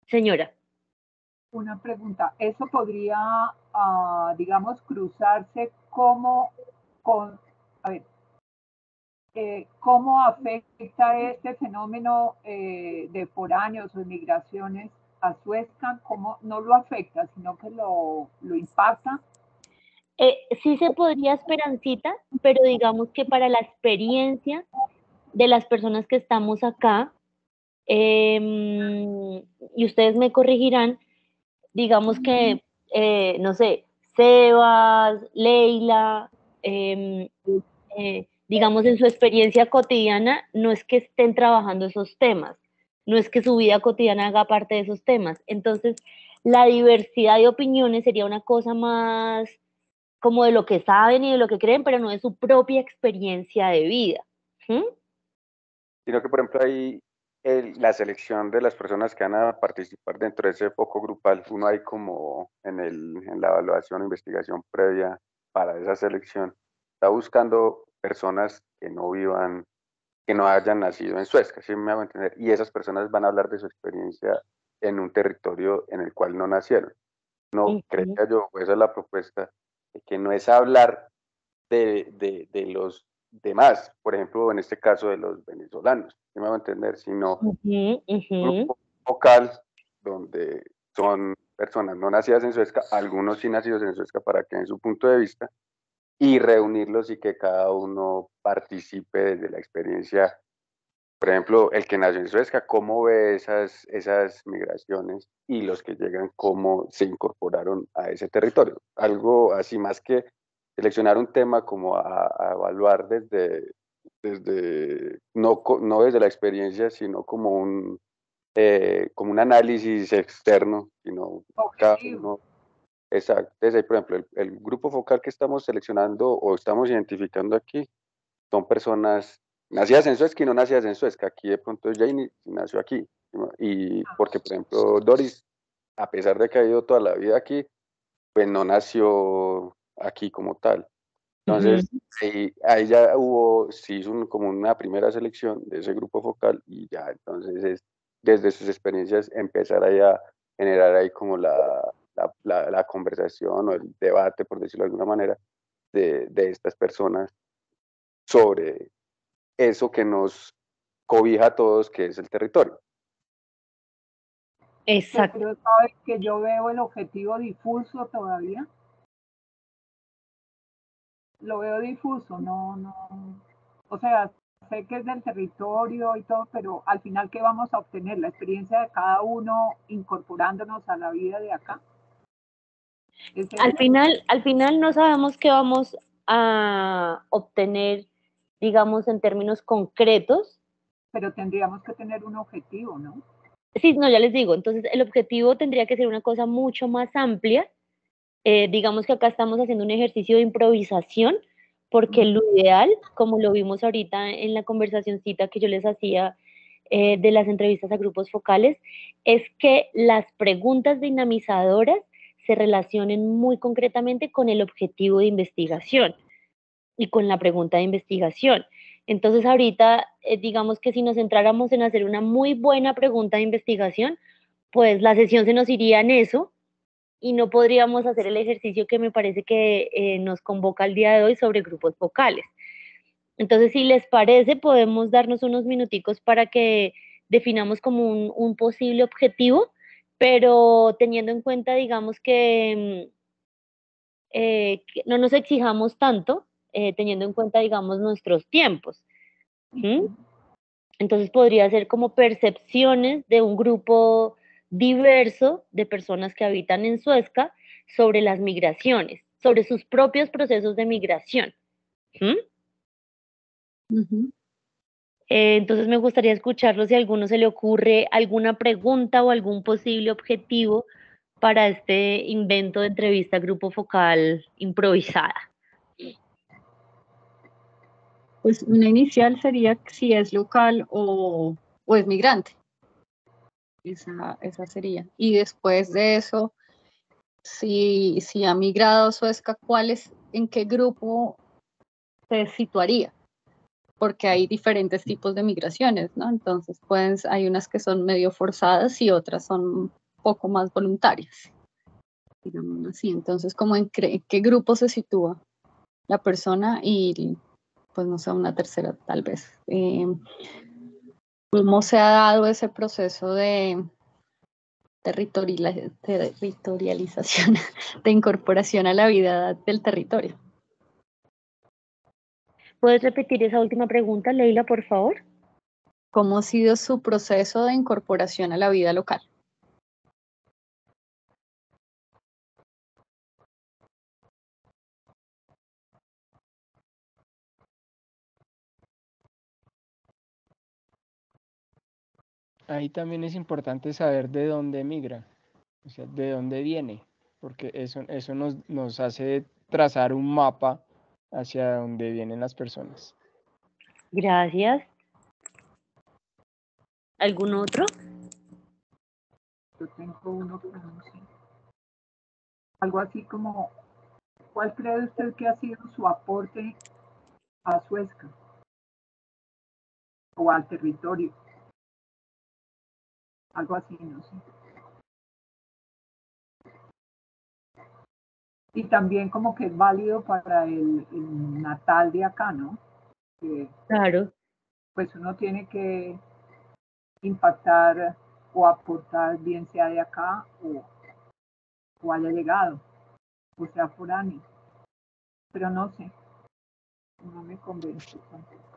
señora. Una pregunta, ¿eso podría, digamos, cruzarse cómo afecta este fenómeno de foráneos o de migraciones a Suezca? ¿Cómo no lo afecta, sino que lo impacta? Sí se podría, Esperancita, pero digamos que para la experiencia de las personas que estamos acá, y ustedes me corregirán, digamos que, no sé, Sebas, Leila, digamos, en su experiencia cotidiana, no es que estén trabajando esos temas, no es que su vida cotidiana haga parte de esos temas. Entonces, la diversidad de opiniones sería una cosa más como de lo que saben y de lo que creen, pero no de su propia experiencia de vida. ¿Mm? Sino que, por ejemplo, ahí la selección de las personas que van a participar dentro de ese foco grupal, uno hay como en la evaluación o investigación previa para esa selección, está buscando personas que no vivan, que no hayan nacido en Suezca, ¿sí me hago entender? Y esas personas van a hablar de su experiencia en un territorio en el cual no nacieron. No, Ujú. creía yo, esa es la propuesta, de que no es hablar de los demás, por ejemplo, en este caso de los venezolanos, ¿sí me hago entender? Sino Ujú, un ujú. grupo vocal donde son personas no nacidas en Suezca, algunos sí nacidos en Suezca para que den su punto de vista y reunirlos y que cada uno participe desde la experiencia. Por ejemplo, el que nació en Suezca, ¿cómo ve esas migraciones y los que llegan, cómo se incorporaron a ese territorio? Algo así, más que seleccionar un tema como a evaluar desde no desde la experiencia, sino como un análisis externo, sino cada Objetivo. uno. Exacto. Entonces, ahí, por ejemplo, el grupo focal que estamos seleccionando o estamos identificando aquí son personas nacidas en Suezca y no nacidas en Suezca. Aquí de pronto Janie nació aquí, ¿no? Y porque, por ejemplo, Doris, a pesar de que ha ido toda la vida aquí, pues no nació aquí como tal. Ujú. Entonces, ahí ya se hizo como una primera selección de ese grupo focal y ya, entonces es desde sus experiencias empezar ahí a generar ahí como la conversación o el debate, por decirlo de alguna manera, de estas personas sobre eso que nos cobija a todos, que es el territorio. Exacto. Pero sabes que yo veo el objetivo difuso todavía. Lo veo difuso, no. O sea, sé que es del territorio y todo, pero al final, ¿qué vamos a obtener? La experiencia de cada uno incorporándonos a la vida de acá. ¿Es eso? Al final no sabemos qué vamos a obtener, digamos, en términos concretos. Pero tendríamos que tener un objetivo, ¿no? Sí, no, ya les digo, entonces el objetivo tendría que ser una cosa mucho más amplia. Digamos que acá estamos haciendo un ejercicio de improvisación, porque lo ideal, como lo vimos ahorita en la conversacioncita que yo les hacía de las entrevistas a grupos focales, es que las preguntas dinamizadoras se relacionen muy concretamente con el objetivo de investigación y con la pregunta de investigación. Entonces ahorita, digamos que si nos centráramos en hacer una muy buena pregunta de investigación, pues la sesión se nos iría en eso y no podríamos hacer el ejercicio que me parece que nos convoca el día de hoy sobre grupos focales. Entonces, si les parece, podemos darnos unos minuticos para que definamos como un posible objetivo, pero teniendo en cuenta, digamos, que no nos exijamos tanto, teniendo en cuenta, digamos, nuestros tiempos. ¿Mm? Entonces podría ser como percepciones de un grupo diverso de personas que habitan en Suezca sobre las migraciones, sobre sus propios procesos de migración. ¿Mm? Ujú. Entonces me gustaría escucharlo si a alguno se le ocurre alguna pregunta o algún posible objetivo para este invento de entrevista grupo focal improvisada. Pues una inicial sería si es local o es migrante. Esa sería. Y después de eso, si ha migrado a Suezca, en qué grupo se situaría? Porque hay diferentes tipos de migraciones, ¿no? Entonces, pues hay unas que son medio forzadas y otras son un poco más voluntarias, digamos así. Entonces, ¿qué grupo se sitúa la persona? Y, pues, no sé, una tercera tal vez. ¿Cómo se ha dado ese proceso de territorialización, de incorporación a la vida del territorio? ¿Puedes repetir esa última pregunta, Leila, por favor? ¿Cómo ha sido su proceso de incorporación a la vida local? Ahí también es importante saber de dónde migra, o sea, de dónde viene, porque eso nos hace trazar un mapa hacia dónde vienen las personas. Gracias. ¿Algún otro? Yo tengo uno que no sé. Algo así como, ¿cuál cree usted que ha sido su aporte a Suezca o al territorio? Algo así, no sé. Y también como que es válido para el natal de acá, ¿no? Que Claro. pues uno tiene que impactar o aportar, bien sea de acá o haya llegado, o sea foráneo. Pero no sé, no me convence tampoco.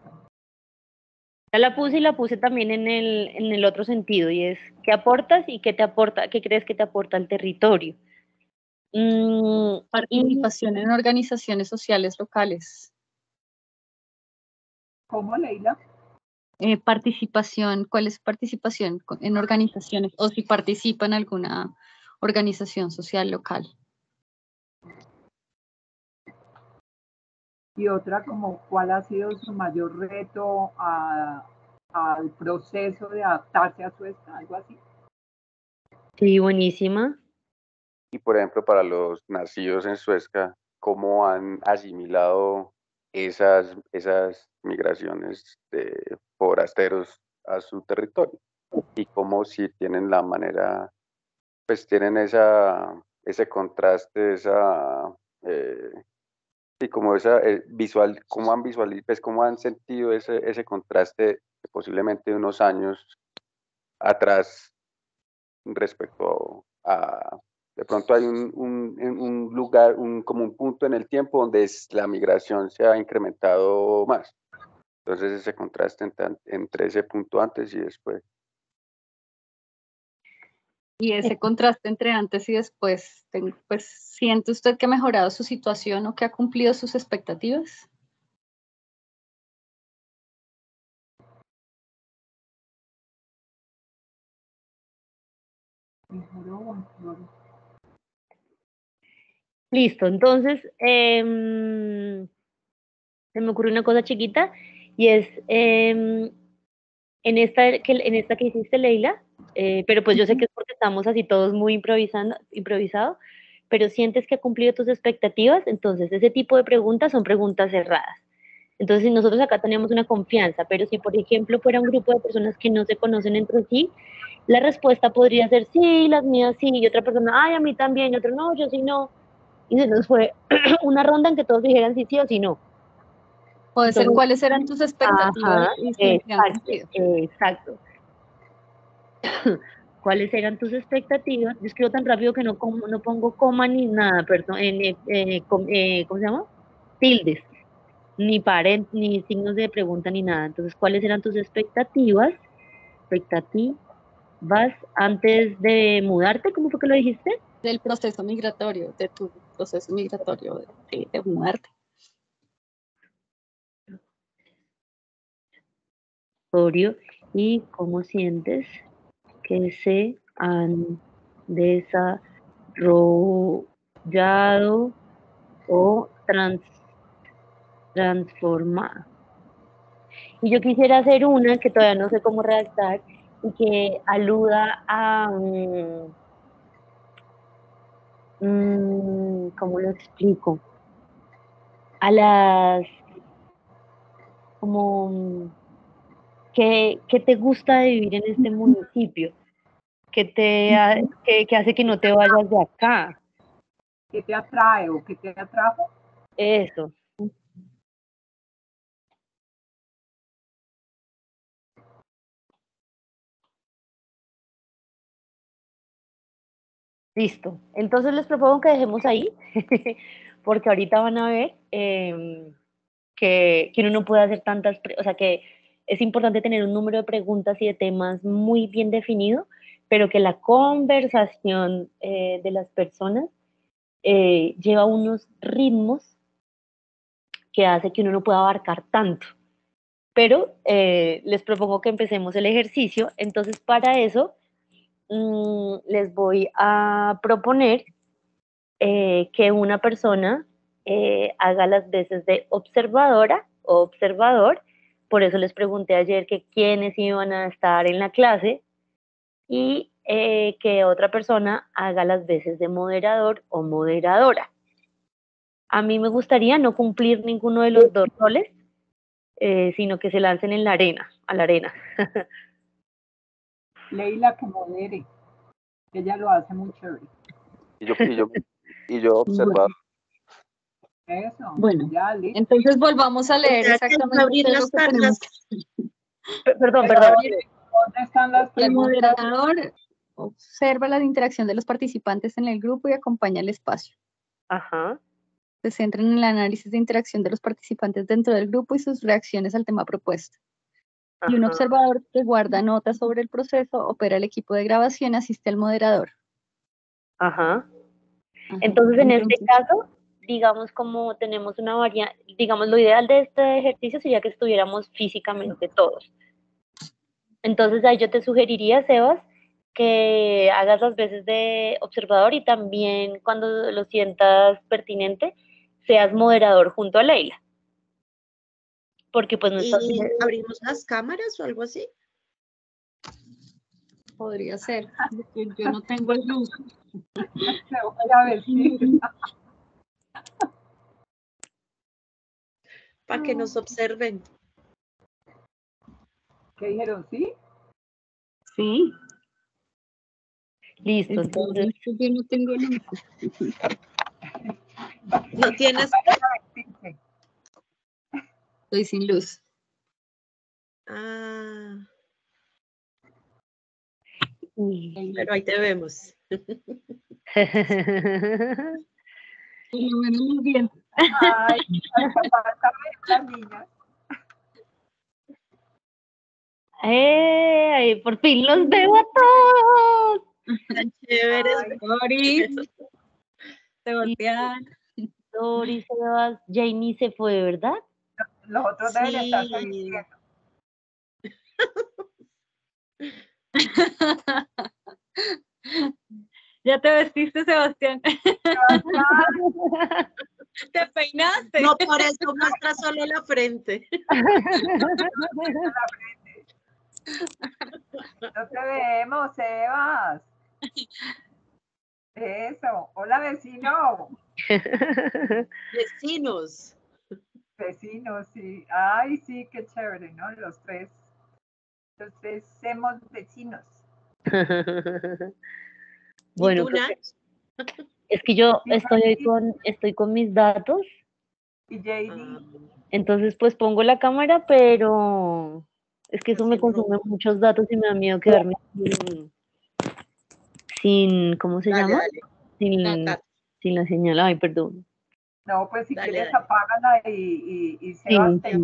Ya la puse y la puse también en el otro sentido, y es ¿qué aportas y qué te aporta, qué crees que te aporta el territorio? Y Participación en organizaciones sociales locales. ¿Cómo, Leila? Participación, ¿cuál es participación en organizaciones? O si participa en alguna organización social local. Y otra como cuál ha sido su mayor reto al proceso de adaptarse a Suezca, algo así. sí, buenísima. Y por ejemplo, para los nacidos en Suezca, ¿cómo han asimilado esas migraciones de forasteros a su territorio? Y cómo si tienen la manera, pues tienen ese contraste, y como esa visual, cómo han visualizado, pues cómo han sentido ese contraste posiblemente de unos años atrás respecto de pronto hay un lugar, como un punto en el tiempo donde la migración se ha incrementado más. Entonces ese contraste entre ese punto antes y después. Y ese contraste entre antes y después, pues, ¿siente usted que ha mejorado su situación o que ha cumplido sus expectativas? Listo, entonces se me ocurrió una cosa chiquita y es en esta que hiciste, Leila, pero pues yo sé que es porque estamos así todos muy improvisado, pero sientes que ha cumplido tus expectativas, entonces ese tipo de preguntas son preguntas cerradas. Entonces, si nosotros acá tenemos una confianza, pero si, por ejemplo, fuera un grupo de personas que no se conocen entre sí, la respuesta podría ser sí, las mías sí, y otra persona, ay, a mí también, y otro no, yo sí no. Y se nos fue una ronda en que todos dijeran sí, sí o sí no. Puede ser Entonces, cuáles eran tus expectativas ajá, y si se han exacto, cumplido. exacto. ¿Cuáles eran tus expectativas? Yo escribo tan rápido que no pongo coma ni nada, perdón, ¿cómo se llama? Tildes, ni signos de pregunta ni nada. Entonces, ¿cuáles eran tus expectativas? Expectativas antes de mudarte, ¿cómo fue que lo dijiste? Del proceso migratorio, de tu proceso migratorio de muerte. ¿Y cómo sientes que se han desarrollado o transformado? Y yo quisiera hacer una que todavía no sé cómo redactar y que aluda a, ¿cómo lo explico? A las, como, ¿qué te gusta de vivir en este municipio? ¿Qué hace que no te vayas de acá? ¿Qué te atrae o qué te atrajo? Eso. Listo. Entonces les propongo que dejemos ahí, porque ahorita van a ver que uno no puede hacer o sea, que es importante tener un número de preguntas y de temas muy bien definido, pero que la conversación de las personas lleva unos ritmos que hace que uno no pueda abarcar tanto. pero les propongo que empecemos el ejercicio. Entonces, para eso, les voy a proponer que una persona haga las veces de observadora o observador. Por eso les pregunté ayer que quiénes iban a estar en la clase y que otra persona haga las veces de moderador o moderadora. A mí me gustaría no cumplir ninguno de los dos roles, sino que se lancen en la arena, a la arena. Leila que modere. Ella lo hace muy chévere. Y yo observado. Eso. Bueno, ya, listo. entonces volvamos a leer O sea, que hay que exactamente abrir qué es lo las que tenemos. Perdón. ¿Dónde están las El preguntas? moderador observa la interacción de los participantes en el grupo y acompaña el espacio. Ajá. Se centra en el análisis de interacción de los participantes dentro del grupo y sus reacciones al tema propuesto. Y un Ajá. observador que guarda notas sobre el proceso, opera el equipo de grabación, asiste al moderador. Ajá. Ajá. Entonces, en este caso, digamos como tenemos una variante, digamos lo ideal de este ejercicio sería que estuviéramos físicamente todos. Entonces ahí yo te sugeriría, Sebas, que hagas las veces de observador y también cuando lo sientas pertinente, seas moderador junto a Leila. Porque pues no estás... ¿Y abrimos las cámaras o algo así? Podría ser, porque yo no tengo el luz. Se voy a vestir. Para que nos observen. ¿Qué dijeron? ¿Sí? Sí. Listo, entonces... Yo no tengo luz. ¿No tienes? Vayan a vestirse. Estoy sin luz. Ah, pero ahí te vemos. Por lo menos muy bien. Ay, falta ver las niñas. Por fin los veo a todos. Tan chéveres. Ay, Doris, Sebastián. Doris, Sebas, Jamie se fue, ¿verdad? los otros deben estar Sí. vistiendo. Ya te vestiste, Sebastián. Sebastián, Te peinaste. No, por eso muestra solo la frente. no te vemos, Sebas. Eso. Hola, vecino. Vecinos. Vecinos, sí. Ay, sí, qué chévere, ¿no? Los tres somos vecinos. Bueno, ¿Y tú, creo Nach? que- es que yo Sí, estoy con mis datos, Y JD. Ah, entonces pues pongo la cámara, pero es que eso me sin consume rumbo. muchos datos y me da miedo quedarme sin ¿cómo se Dale, llama? dale. Sin, Dale. sin la señal, ay, perdón. No, pues si Dale, quieres dale. apágala y Sebas Sí, te... sí.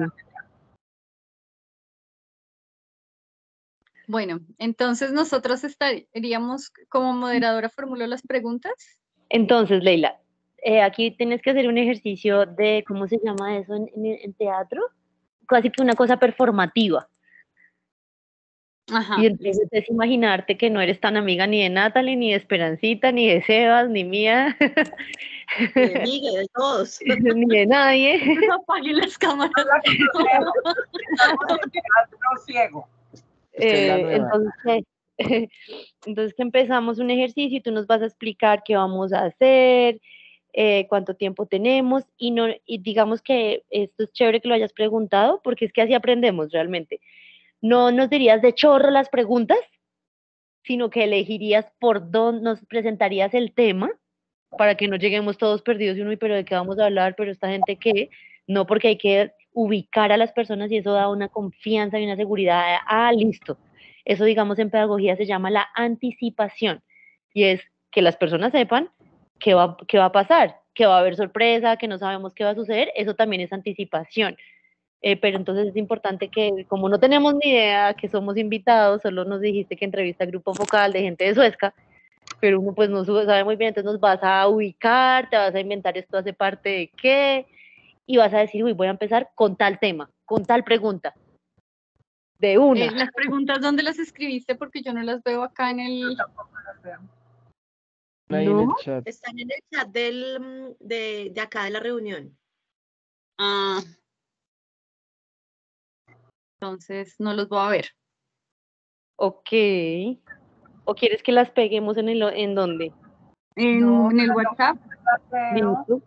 Bueno, entonces nosotros estaríamos como moderadora, formuló las preguntas. Entonces, Leila, aquí tienes que hacer un ejercicio de, ¿cómo se llama eso en teatro? Casi que una cosa performativa. Ajá. Y entonces es imaginarte que no eres tan amiga ni de Natalie, ni de Esperancita, ni de Sebas, ni mía, De Miguel, de todos. ni de nadie. Apaguen las cámaras. Estamos en teatro ciego. Esta es la nueva. Entonces que empezamos un ejercicio y tú nos vas a explicar qué vamos a hacer, cuánto tiempo tenemos y digamos que esto es chévere que lo hayas preguntado porque es que así aprendemos realmente. No nos dirías de chorro las preguntas, sino que elegirías por dónde nos presentarías el tema para que no lleguemos todos perdidos y uno, pero ¿de qué vamos a hablar? Pero esta gente qué, no, porque hay que ubicar a las personas y eso da una confianza y una seguridad. Ah, listo. Eso, digamos, en pedagogía se llama la anticipación y es que las personas sepan qué va a pasar, que va a haber sorpresa, que no sabemos qué va a suceder, eso también es anticipación. Pero entonces es importante que, como no tenemos ni idea que somos invitados, solo nos dijiste que entrevista grupo focal de gente de Suezca, pero uno pues no sabe muy bien, entonces nos vas a ubicar, te vas a inventar esto hace parte de qué, y vas a decir, uy, voy a empezar con tal tema, con tal pregunta. De una. Las preguntas, ¿dónde las escribiste? Porque yo no las veo acá en el... Tampoco las veo. Ahí en el ¿No? chat. Están en el chat de acá de la reunión. Ah. Entonces no los voy a ver. Ok. ¿O quieres que las peguemos en dónde? No, En el yo WhatsApp no las veo, Listo.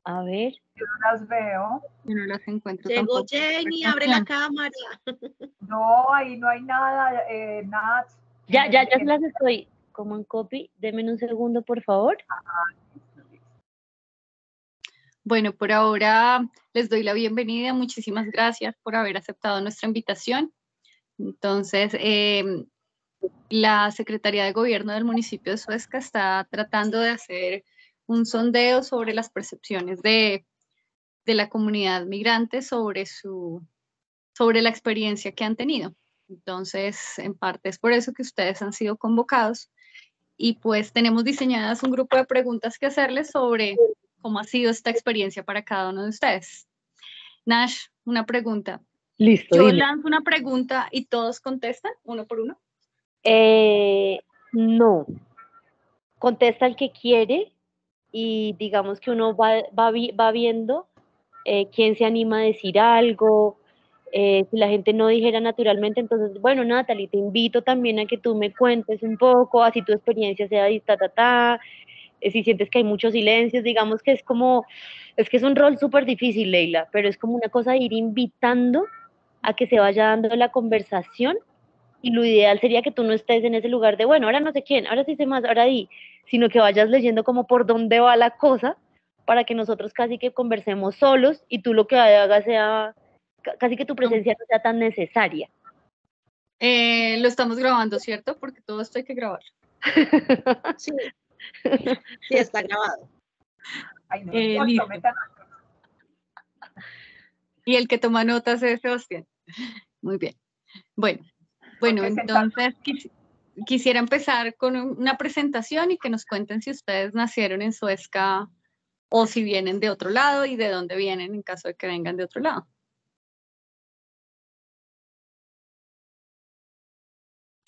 A ver. yo no las veo. yo no las encuentro Llegó tampoco. Jenny, abre la cámara. No, ahí no hay nada, Nat. Ya las estoy como en copy. Deme un segundo, por favor. Bueno, por ahora les doy la bienvenida. Muchísimas gracias por haber aceptado nuestra invitación. Entonces, la Secretaría de Gobierno del municipio de Suezca está tratando de hacer un sondeo sobre las percepciones de la comunidad migrante sobre la experiencia que han tenido. Entonces, en parte es por eso que ustedes han sido convocados y pues tenemos diseñadas un grupo de preguntas que hacerles sobre cómo ha sido esta experiencia para cada uno de ustedes. Nash, una pregunta. Listo, Yo dime. lanzo una pregunta y todos contestan uno por uno. No. Contesta el que quiere y digamos que uno va viendo quién se anima a decir algo. Si la gente no dijera naturalmente, entonces, bueno, Natalie, te invito también a que tú me cuentes un poco, así tu experiencia sea si sientes que hay muchos silencios, digamos que es que es un rol súper difícil, Leila, pero es como una cosa de ir invitando a que se vaya dando la conversación y lo ideal sería que tú no estés en ese lugar de, bueno, ahora no sé quién, ahora sí sé más, ahora di, sino que vayas leyendo como por dónde va la cosa para que nosotros casi que conversemos solos y tú lo que hagas sea, casi que tu presencia no sea tan necesaria. Lo estamos grabando, ¿cierto? Porque todo esto hay que grabar. Sí, sí está grabado. Ay, no, Listo. Y el que toma notas es Sebastián. Muy bien. Bueno, entonces quisiera empezar con una presentación y que nos cuenten si ustedes nacieron en Suezca o si vienen de otro lado y de dónde vienen en caso de que vengan de otro lado.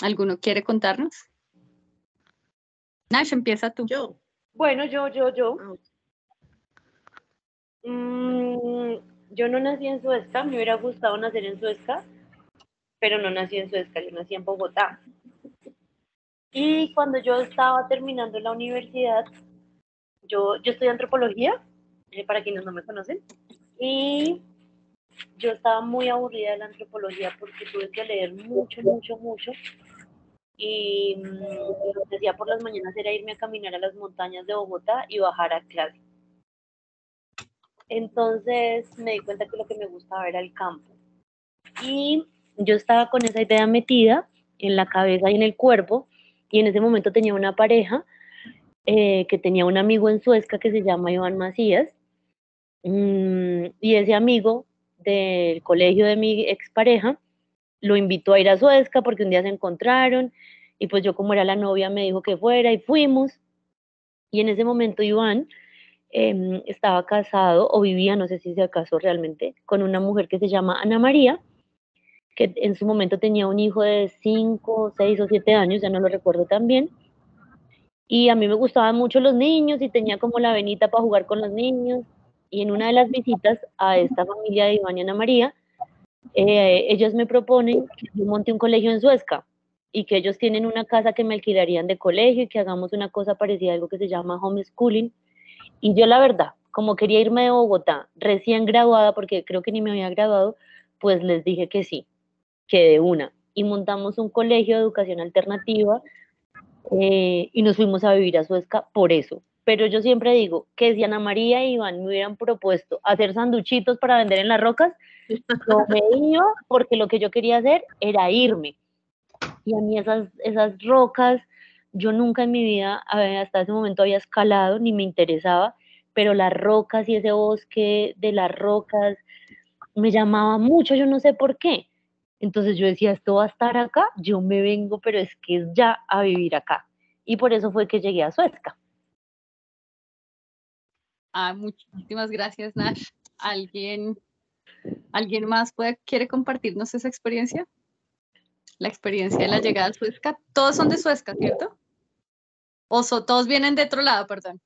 ¿Alguno quiere contarnos? Nash, empieza tú. Yo. Bueno, yo. Ah, Yo no nací en Suezca, me hubiera gustado nacer en Suezca, pero no nací en Suezca, yo nací en Bogotá. Y cuando yo estaba terminando la universidad, yo estudié antropología, para quienes no me conocen, y yo estaba muy aburrida de la antropología porque tuve que leer mucho, y lo que hacía por las mañanas era irme a caminar a las montañas de Bogotá y bajar a clase. Entonces me di cuenta que lo que me gustaba era el campo. Y yo estaba con esa idea metida en la cabeza y en el cuerpo, y en ese momento tenía una pareja que tenía un amigo en Suezca que se llama Iván Macías, y ese amigo del colegio de mi expareja lo invitó a ir a Suezca porque un día se encontraron, y pues yo como era la novia me dijo que fuera y fuimos, y en ese momento Iván estaba casado o vivía, no sé si se casó realmente, con una mujer que se llama Ana María, que en su momento tenía un hijo de 5, 6 o 7 años, ya no lo recuerdo tan bien, y a mí me gustaban mucho los niños y tenía como la venita para jugar con los niños, y en una de las visitas a esta familia de Iván y Ana María, ellos me proponen que yo monte un colegio en Suezca y que ellos tienen una casa que me alquilarían de colegio y que hagamos una cosa parecida a algo que se llama homeschooling. Y yo la verdad, como quería irme de Bogotá, recién graduada, porque creo que ni me había graduado, pues les dije que sí, que de una. Y montamos un colegio de educación alternativa y nos fuimos a vivir a Suezca por eso. Pero yo siempre digo que si Ana María y Iván me hubieran propuesto hacer sanduchitos para vender en las rocas, yo me iba porque lo que yo quería hacer era irme. Y a mí esas rocas, yo nunca en mi vida hasta ese momento había escalado ni me interesaba, pero las rocas y ese bosque de las rocas me llamaba mucho, yo no sé por qué. Entonces yo decía, esto va a estar acá, yo me vengo, pero es que es ya a vivir acá. Y por eso fue que llegué a Suezca. Muchísimas gracias, Nash. ¿Alguien ¿Alguien más quiere compartirnos esa experiencia? La experiencia de la llegada a Suezca. Todos son de Suezca, ¿cierto? O todos vienen de otro lado, perdón.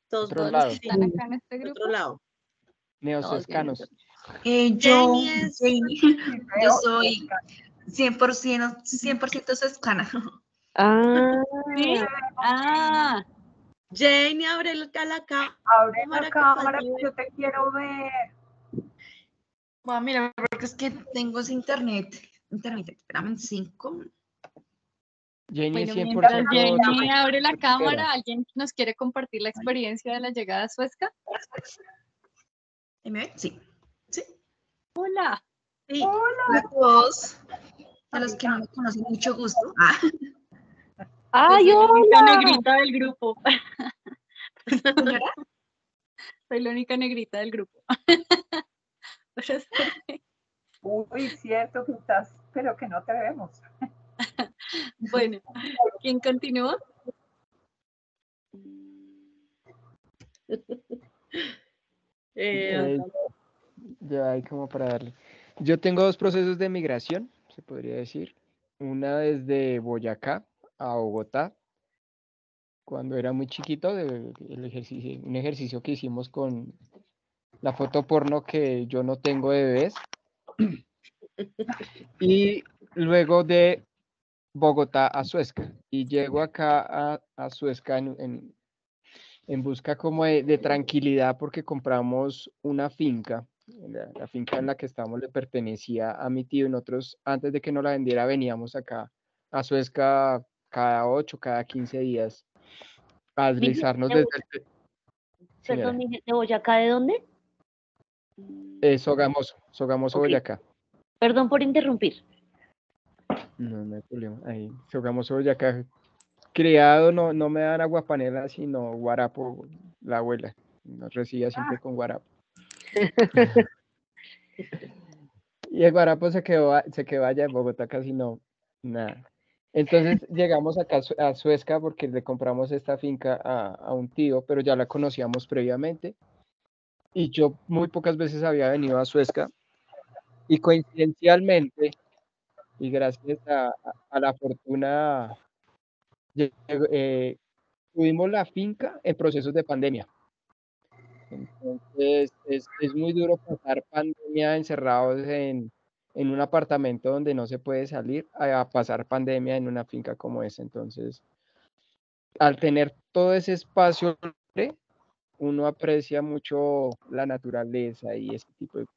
Todos Otro Todos los lado. que están acá en este de grupo. otro lado. Todos vienen de Neosescanos. Yo, Jenny es- Jenny, Sí, yo veo, soy 100% suezcana. Ah, ¿Sí? Ah, Jenny, abre la abre la cámara que cámara, falta ver. yo te quiero ver. Bueno, mira, porque es que tengo ese internet. Espérame en 5. Jenny es bueno, 100% mientras Jenny abre la sueca. cámara, ¿alguien nos quiere compartir la experiencia de la llegada a Suezca? ¿Me ven? Sí. Sí. Hola. Sí, Hola a todos. A los que no me conocen, mucho gusto. ¡ay, Yo soy la única hola! negrita del grupo. Señora, Soy la única negrita del grupo. Uy, cierto que estás, pero que no te vemos. Bueno, ¿quién continúa? Ya hay como para darle. Yo tengo dos procesos de migración, se podría decir. Una desde Boyacá a Bogotá, cuando era muy chiquito, un ejercicio que hicimos con la foto porno que yo no tengo de bebés. Y luego de Bogotá a Suezca. Y llego acá a Suezca en busca como de tranquilidad porque compramos una finca. La finca en la que estamos le pertenecía a mi tío y nosotros antes de que nos la vendiera veníamos acá a Suezca cada 8, cada 15 días a deslizarnos desde el... Señora, Perdón, Miguel, ¿de Boyacá de dónde? Sogamoso, Ok. Boyacá. Perdón por interrumpir. No hay problema. Ahí, Sogamoso, Boyacá. Criado, no me dan aguapanela, sino guarapo, la abuela. Nos recibía siempre con guarapo. Y el guarapo se quedó allá en Bogotá, casi no, nada. Entonces llegamos acá a Suezca porque le compramos esta finca a un tío, pero ya la conocíamos previamente. Y yo muy pocas veces había venido a Suezca. Y coincidencialmente, y gracias a la fortuna, tuvimos la finca en procesos de pandemia. Entonces es muy duro pasar pandemia encerrados en un apartamento donde no se puede salir a pasar pandemia en una finca como esa. Entonces, al tener todo ese espacio libre, uno aprecia mucho la naturaleza y ese tipo de cosas.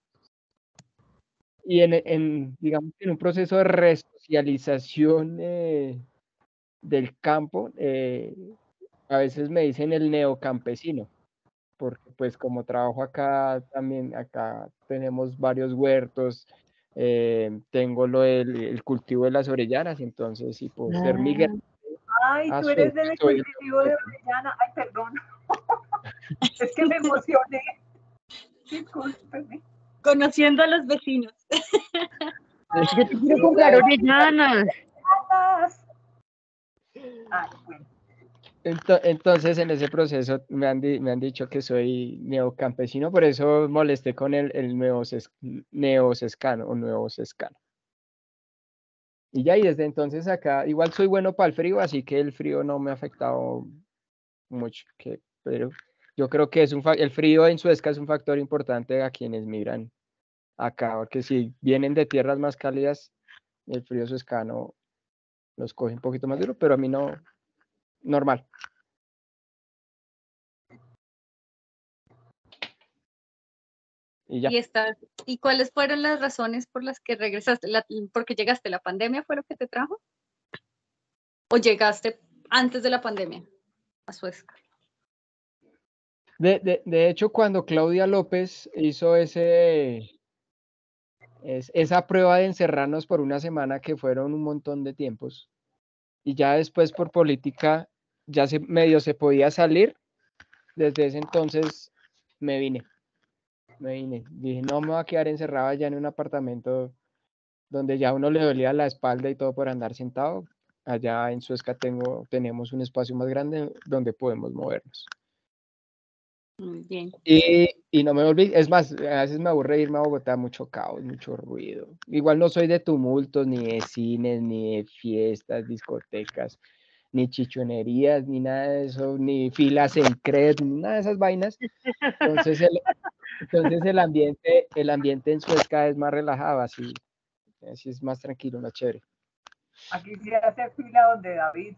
Y digamos, en un proceso de resocialización del campo, a veces me dicen el neocampesino, porque pues como trabajo acá, también acá tenemos varios huertos, tengo el cultivo de las orellanas, entonces sí puedo ser migrante. Ay, tú eres del cultivo de orellana. Ay, perdón. Es que me emocioné. Discúlpeme. Conociendo a los vecinos. Yo te quiero comprar orellanas. Ay, bueno. Entonces, en ese proceso me han dicho que soy neocampesino, por eso molesté con el neosescano o nuevo sescano. Y ya, y desde entonces acá, igual soy bueno para el frío, así que el frío no me ha afectado mucho, pero yo creo que el frío en Suezca es un factor importante a quienes migran acá, porque si vienen de tierras más cálidas, el frío suezcano los coge un poquito más duro, pero a mí no, normal. Y ya. ¿Y cuáles fueron las razones por las que regresaste? ¿Porque llegaste? ¿La pandemia fue lo que te trajo? ¿O llegaste antes de la pandemia a Suezca? De hecho, cuando Claudia López hizo esa prueba de encerrarnos por una semana, que fueron un montón de tiempos, y ya después por política ya medio se podía salir, desde ese entonces me vine. Dije, no me voy a quedar encerrada ya en un apartamento donde ya a uno le dolía la espalda y todo por andar sentado. Allá en Suezca tenemos un espacio más grande donde podemos movernos. Muy bien. Y no me olvido, es más, a veces me aburre irme a Bogotá, mucho caos, mucho ruido. Igual no soy de tumultos, ni de cines, ni de fiestas, discotecas, ni chichonerías, ni nada de eso, ni filas en CRED, ni nada de esas vainas. Entonces el ambiente en Suezca es más relajado, así es más tranquilo, más chévere. Aquí se hace fila donde David,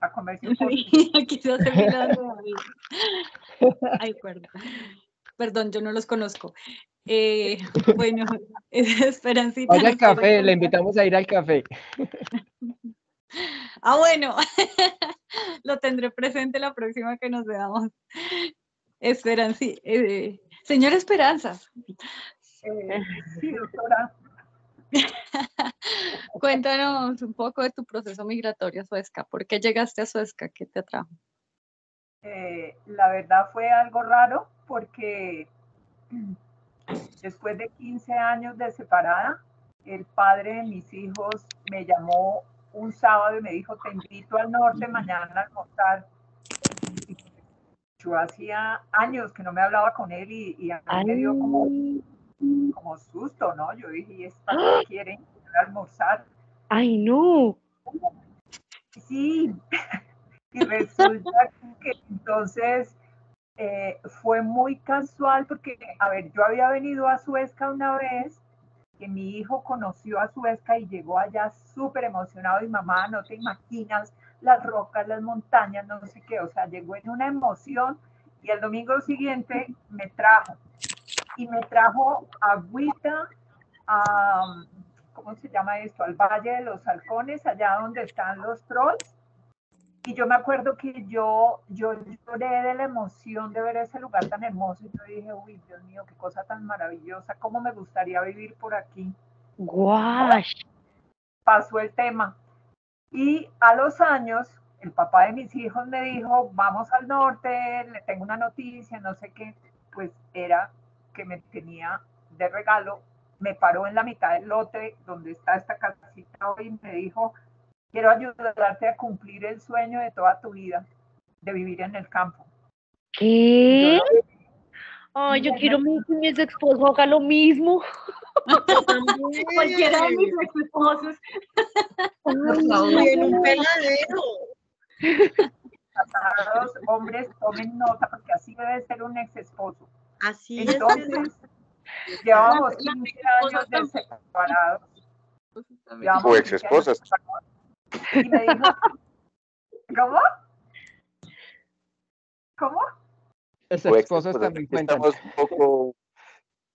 a comerse un postre. Sí, aquí se hace fila donde David. Ay, perdón, yo no los conozco. Bueno, Esperancita. Vaya al ¿nos quiere café, le contar? invitamos a ir al café. Ah, bueno, lo tendré presente la próxima que nos veamos. Señora Esperanza, Sí, doctora. cuéntanos un poco de tu proceso migratorio a Suezca. ¿Por qué llegaste a Suezca? ¿Qué te atrajo? La verdad fue algo raro porque después de 15 años de separada, el padre de mis hijos me llamó un sábado y me dijo, te invito al norte mañana a almorzar. Yo hacía años que no me hablaba con él y a mí me dio como susto, ¿no? Yo dije, ¿y para qué quieren ir a almorzar? ¡Ay, no! Sí, y resulta que entonces fue muy casual porque, a ver, yo había venido a Suezca una vez, que mi hijo conoció a Suezca y llegó allá súper emocionado y mamá, no te imaginas las rocas, las montañas, no sé qué, o sea, llegó en una emoción y el domingo siguiente me trajo agüita a, ¿cómo se llama esto? Al Valle de los Halcones, allá donde están los trolls. Y yo me acuerdo que yo lloré de la emoción de ver ese lugar tan hermoso y yo dije, uy, Dios mío, qué cosa tan maravillosa, cómo me gustaría vivir por aquí. ¡Guash! Pasó el tema. Y a los años, el papá de mis hijos me dijo, vamos al norte, le tengo una noticia, no sé qué, pues era que me tenía de regalo, me paró en la mitad del lote donde está esta casita hoy y me dijo, quiero ayudarte a cumplir el sueño de toda tu vida, de vivir en el campo. ¿Qué? Ay, yo quiero que mi ex esposo haga lo mismo. Yo también. Cualquiera de mis ex esposos. Por favor, en un peladero. Casados, hombres, tomen nota porque así debe ser un ex esposo. Así Entonces, es. llevamos 15 años de separados. O ex esposas. Y me dijo, ¿cómo? ¿Cómo? Las O ex esposas esposas. también cuentan. Estamos un poco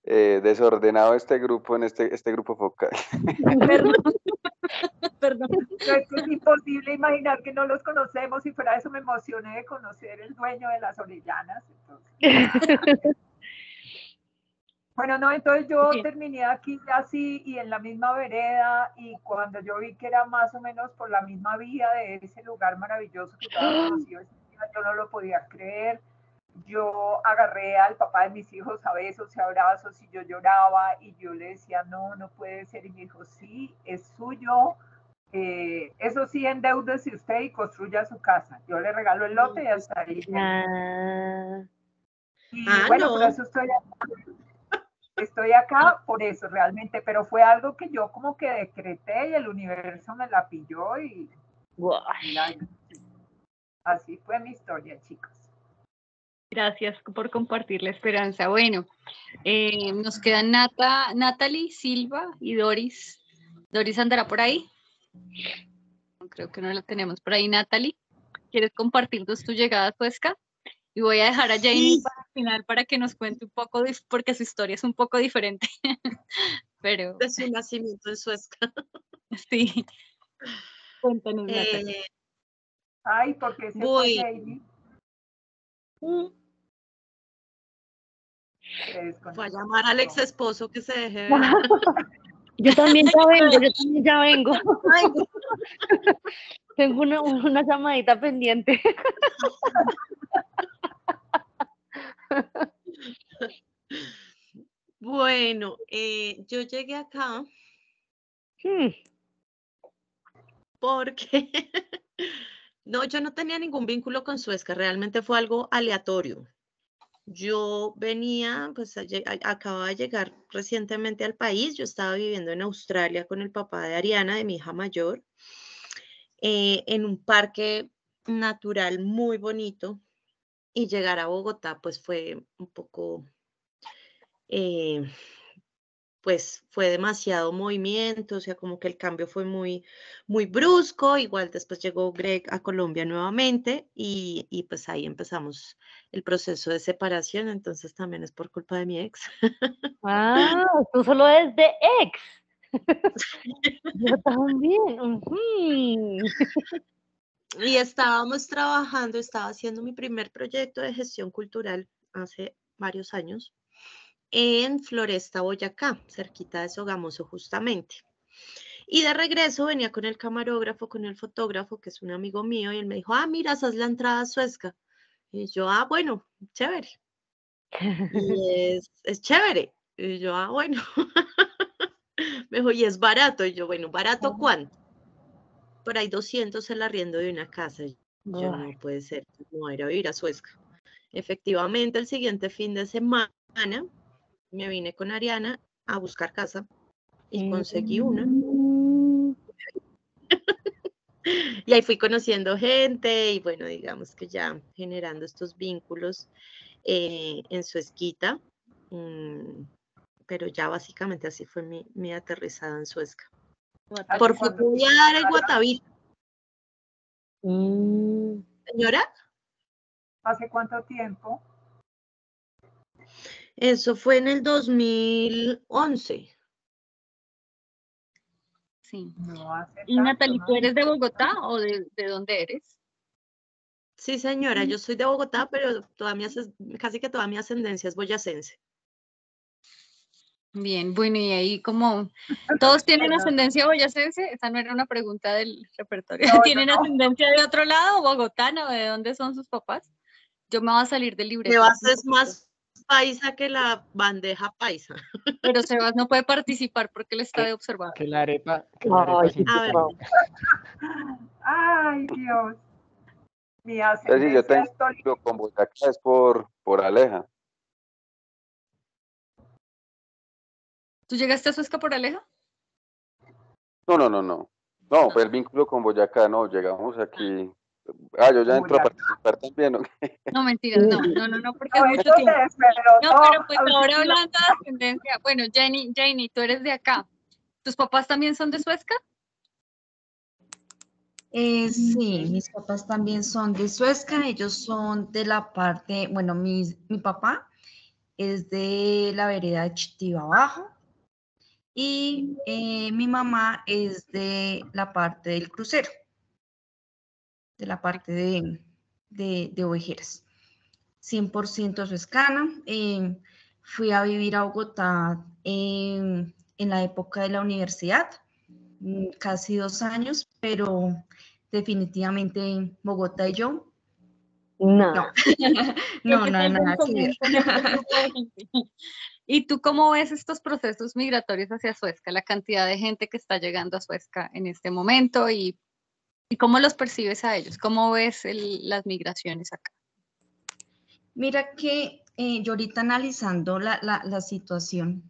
desordenado este grupo en este grupo focal. Perdón. Es imposible imaginar que no los conocemos y fuera de eso me emocioné de conocer el dueño de las Orellanas. Entonces. Bueno, no, entonces yo terminé aquí así y en la misma vereda y cuando yo vi que era más o menos por la misma vía de ese lugar maravilloso que yo había conocido, yo no lo podía creer. Yo agarré al papá de mis hijos a besos y abrazos y yo lloraba y yo le decía, no, no puede ser. Y me dijo, sí, es suyo. Eso sí, endeúdese usted y construya su casa. Yo le regalo el lote y hasta ahí. Y bueno, no. por eso estoy acá por eso realmente, pero fue algo que yo como que decreté y el universo me la pilló y así fue mi historia, chicos. Gracias por compartir la esperanza. Bueno, nos quedan Natalie, Silva y Doris. ¿Doris andará por ahí? Creo que no la tenemos por ahí. Natalie, ¿quieres compartirnos tu llegada a Suezca? Y voy a dejar a Jamie para el final para que nos cuente un poco, porque su historia es un poco diferente. Pero de su nacimiento en Suezca. Sí. Cuéntanos, Natalie. Ay, ¿por qué se fue Jamie? Fue a llamar al ex esposo que se deje ver. Yo también ya vengo. Tengo una llamadita pendiente. Bueno, yo llegué acá porque no, yo no tenía ningún vínculo con Suezca, realmente fue algo aleatorio. Yo venía, pues acababa de llegar recientemente al país, yo estaba viviendo en Australia con el papá de Ariana, de mi hija mayor, en un parque natural muy bonito, y llegar a Bogotá pues fue un poco, eh, pues fue demasiado movimiento, o sea, como que el cambio fue muy, muy brusco. Igual después llegó Greg a Colombia nuevamente y pues ahí empezamos el proceso de separación, entonces también es por culpa de mi ex. Ah, tú solo eres de ex. Yo también. Ujú. Y estábamos trabajando, estaba haciendo mi primer proyecto de gestión cultural hace varios años en Floresta, Boyacá, cerquita de Sogamoso justamente. Y de regreso venía con el camarógrafo, con el fotógrafo, que es un amigo mío, y él me dijo, mira, esa es la entrada a Suezca. Y yo, bueno, chévere. Y es chévere. Y yo, bueno. Me dijo, y es barato. Y yo, bueno, ¿barato cuánto? Por ahí 200 el arriendo de una casa. Y yo, Ay, no puede ser, no voy a ir a vivir a Suezca. Efectivamente, el siguiente fin de semana me vine con Ariana a buscar casa y conseguí una. mm, Y ahí fui conociendo gente y bueno, digamos que ya generando estos vínculos en Suezquita. mm, pero ya básicamente así fue mi aterrizada en Suezca. Por fin cuándo voy a fuiste dar el para allá? Guatavita. mm. Señora, ¿Hace cuánto tiempo? eso fue en el 2011. Sí. No hace Y tanto, Natalie, ¿no? ¿tú eres de Bogotá o de dónde eres? Sí, señora, yo soy de Bogotá, pero casi que toda mi ascendencia es boyacense. Bien, bueno, y ahí como todos tienen Bueno, ascendencia boyacense, esa no era una pregunta del repertorio. no, ¿Tienen no. ascendencia de otro lado, bogotana o de dónde son sus papás? Yo me voy a salir del libreto. Sebas es más paisa que la bandeja paisa. Pero Sebas no puede participar porque él está Que, de observador. que la arepa Ay, es A ver, importante. Ay, Dios. Mi Entonces, si yo ascendencia tengo es tolima. lo con Boyacá es por Aleja. ¿Tú llegaste a Suezca por Aleja? No. No, pues el vínculo con Boyacá, no, llegamos aquí. Yo ya entro a Boyacá. participar también, ¿no? No, mentiras, no, porque es No, mucho eso se tiempo. No, desesperó pero pues todo. ahora hablando de ascendencia, bueno, Janie, tú eres de acá. ¿Tus papás también son de Suezca? Sí, mis papás también son de Suezca, ellos son de la parte, bueno, mi papá es de la vereda de Chitiva Abajo y mi mamá es de la parte del crucero, de la parte de Ovejeras. 100% suezcana. Fui a vivir a Bogotá en la época de la universidad, casi 2 años, pero definitivamente Bogotá y yo, no. no, Creo no, que es no, algo en nada que ver. común con este grupo de gente. ¿Y tú cómo ves estos procesos migratorios hacia Suezca, la cantidad de gente que está llegando a Suezca en este momento y cómo los percibes a ellos? ¿Cómo ves las migraciones acá? Mira que yo ahorita analizando la situación,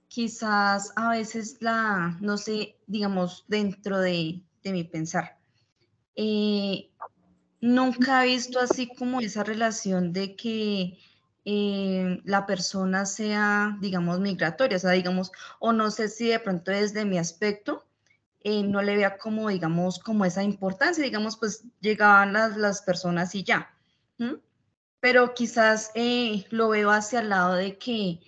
quizás a veces no sé, digamos, dentro de mi pensar, nunca he visto así como esa relación de que la persona sea, digamos, migratoria, o sea, digamos, o no sé si de pronto desde mi aspecto no le vea como, digamos, como esa importancia, digamos, pues llegaban las personas y ya. ¿Mm? Pero quizás lo veo hacia el lado de que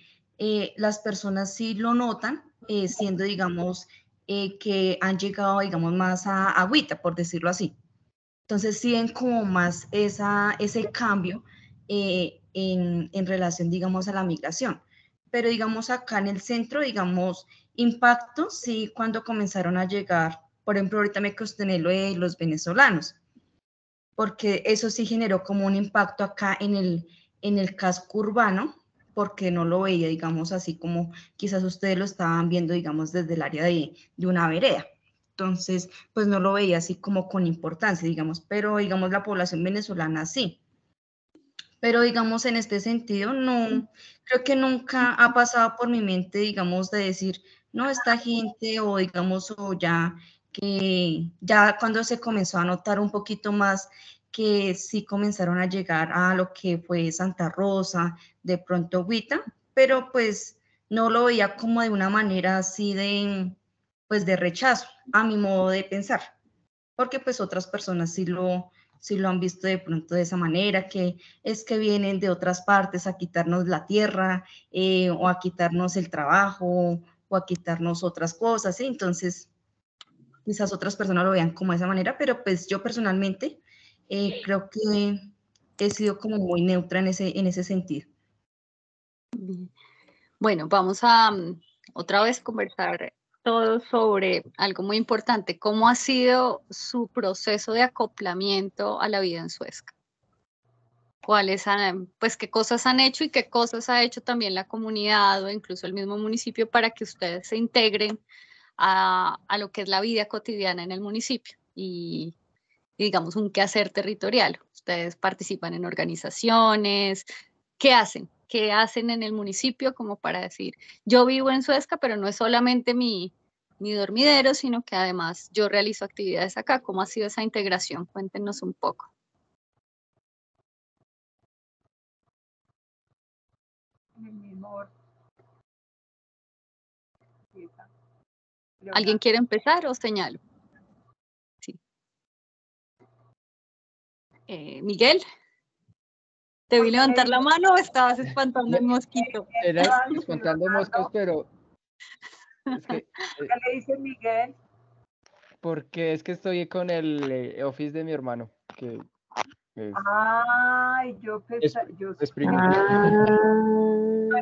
las personas sí lo notan, siendo, digamos, que han llegado, digamos, más a agüita, por decirlo así. Entonces sí ven como más ese cambio en relación, digamos, a la migración. Pero digamos acá en el centro, digamos, impacto, sí, cuando comenzaron a llegar, por ejemplo, ahorita me cuestioné lo de los venezolanos, porque eso sí generó como un impacto acá en el casco urbano, porque no lo veía, digamos, así como quizás ustedes lo estaban viendo, digamos, desde el área de una vereda. Entonces, pues no lo veía así como con importancia, digamos, pero digamos la población venezolana sí. Pero digamos, en este sentido, no, creo que nunca ha pasado por mi mente, digamos, de decir, no, esta gente, o digamos, o ya que ya cuando se comenzó a notar un poquito más que sí comenzaron a llegar a lo que fue Santa Rosa, de pronto Huita, pero pues no lo veía como de una manera así de, pues de rechazo, a mi modo de pensar, porque pues otras personas sí lo han visto de pronto de esa manera, que es que vienen de otras partes a quitarnos la tierra, o a quitarnos el trabajo, o a quitarnos otras cosas, ¿sí? Entonces, quizás otras personas lo vean como de esa manera, pero pues yo personalmente creo que he sido como muy neutra en ese sentido. Bueno, vamos a otra vez conversar todos sobre algo muy importante. ¿Cómo ha sido su proceso de acoplamiento a la vida en Suezca? ¿Cuáles pues qué cosas han hecho y qué cosas ha hecho también la comunidad o incluso el mismo municipio para que ustedes se integren a lo que es la vida cotidiana en el municipio y digamos un quehacer territorial? Ustedes participan en organizaciones, ¿qué hacen? ¿Qué hacen en el municipio como para decir, yo vivo en Suezca, pero no es solamente mi dormidero, sino que además yo realizo actividades acá? ¿Cómo ha sido esa integración? Cuéntenos un poco. En el mismo orden. ¿Alguien quiere empezar o señalo? Sí. Miguel, ¿te vi levantar la mano o estabas espantando el mosquito? Era espantando moscas, pero es que, ¿Qué le dice Miguel? porque es que estoy con el Office de mi hermano, que es, Ay, yo yo es Ah,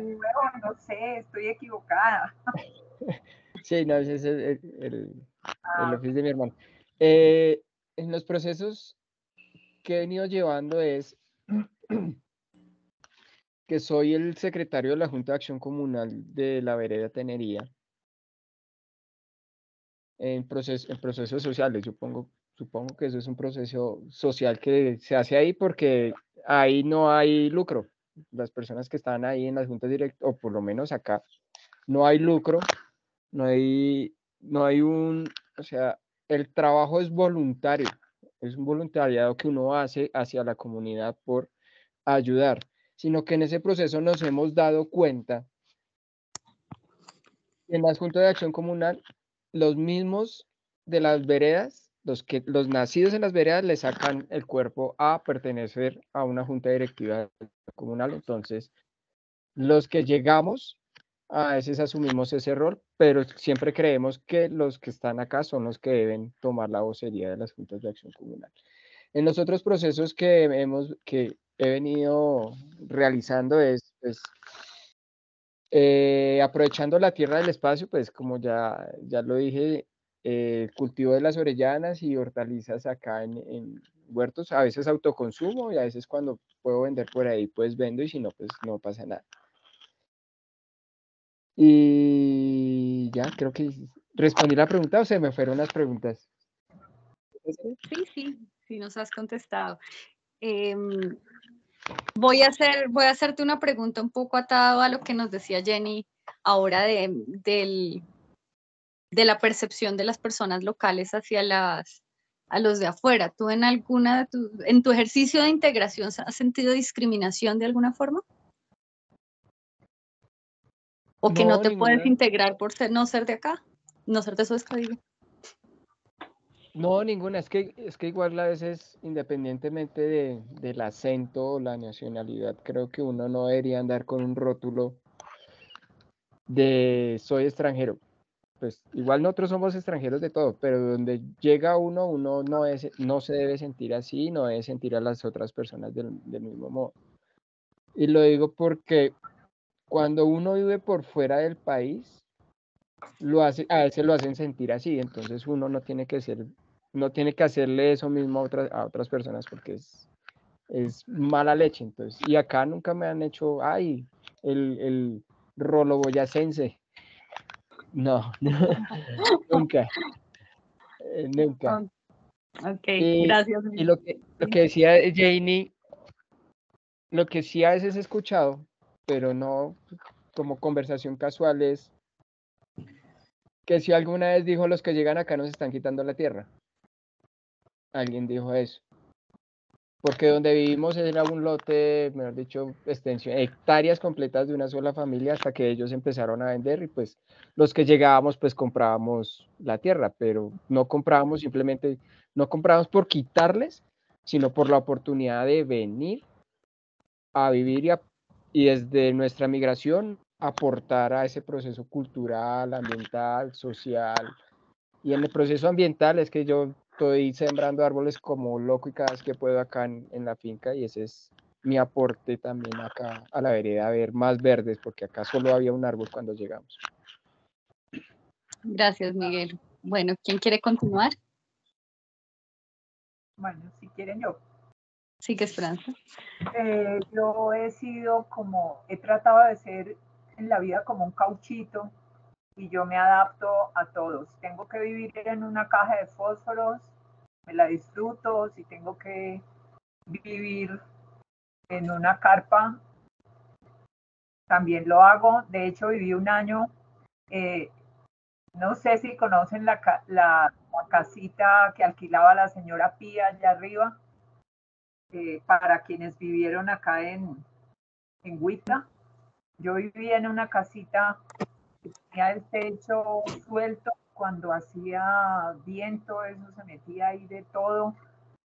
no sé, estoy equivocada. Sí, no, ese es el Office de mi hermano. En los procesos que he venido llevando es que soy el secretario de la Junta de Acción Comunal de la Vereda Tenería en procesos sociales. Supongo que eso es un proceso social que se hace ahí porque ahí no hay lucro. Las personas que están ahí en las juntas directas, o por lo menos acá, no hay lucro, no hay o sea, el trabajo es voluntario, es un voluntariado que uno hace hacia la comunidad por ayudar, sino que en ese proceso nos hemos dado cuenta en las juntas de acción comunal, los mismos de las veredas, los nacidos en las veredas le sacan el cuerpo a pertenecer a una junta directiva comunal. Entonces, los que llegamos, a veces asumimos ese rol, pero siempre creemos que los que están acá son los que deben tomar la vocería de las juntas de acción comunal. En los otros procesos que he venido realizando es, pues, aprovechando la tierra del espacio, pues como ya lo dije, cultivo de las orellanas y hortalizas acá en huertos, a veces autoconsumo y a veces cuando puedo vender por ahí, pues vendo y si no, pues no pasa nada. Y ya, creo que respondí la pregunta o se me fueron las preguntas. Sí, nos has contestado. Voy a hacerte una pregunta un poco atado a lo que nos decía Jenny ahora de la percepción de las personas locales hacia a los de afuera. ¿Tú en tu ejercicio de integración has sentido discriminación de alguna forma? ¿O que no te puedes integrar por no ser de acá? No ser de Suezca, digo. No, ninguna. Es que igual a veces, independientemente del acento o la nacionalidad, creo que uno no debería andar con un rótulo de soy extranjero. Pues igual nosotros somos extranjeros de todo, pero donde llega uno no se debe sentir así, no debe sentir a las otras personas del mismo modo. Y lo digo porque cuando uno vive por fuera del país, a veces lo hacen sentir así, entonces uno no tiene que hacerle eso mismo a otras personas porque es mala leche. Entonces, y acá nunca me han hecho, ay, el rolo boyacense. No, nunca, nunca. Ok, gracias. Y lo que decía Janie, Lo que sí a veces he escuchado, pero no como conversación casual, es que si alguna vez dijo los que llegan acá nos están quitando la tierra. Alguien dijo eso. Porque donde vivimos era un lote, mejor dicho, extensión, hectáreas completas de una sola familia hasta que ellos empezaron a vender y pues los que llegábamos pues comprábamos la tierra, pero no comprábamos simplemente, no comprábamos por quitarles, sino por la oportunidad de venir a vivir y desde nuestra migración aportar a ese proceso cultural, ambiental, social. Y en el proceso ambiental es que yo estoy sembrando árboles como loco y cada vez que puedo acá en la finca, y ese es mi aporte también acá a la vereda, a ver más verdes, porque acá solo había un árbol cuando llegamos. Gracias, Miguel. Bueno, ¿quién quiere continuar? Bueno, si quieren yo. Sigue, Esperanza. Yo he sido como, he tratado de ser en la vida como un cauchito y yo me adapto a todos. Tengo que vivir en una caja de fósforos, me la disfruto. Si tengo que vivir en una carpa, también lo hago. De hecho, viví un año, no sé si conocen la casita que alquilaba la señora Pía allá arriba, para quienes vivieron acá en Huita. Yo vivía en una casita que tenía el techo suelto. Cuando hacía viento, eso se metía ahí de todo.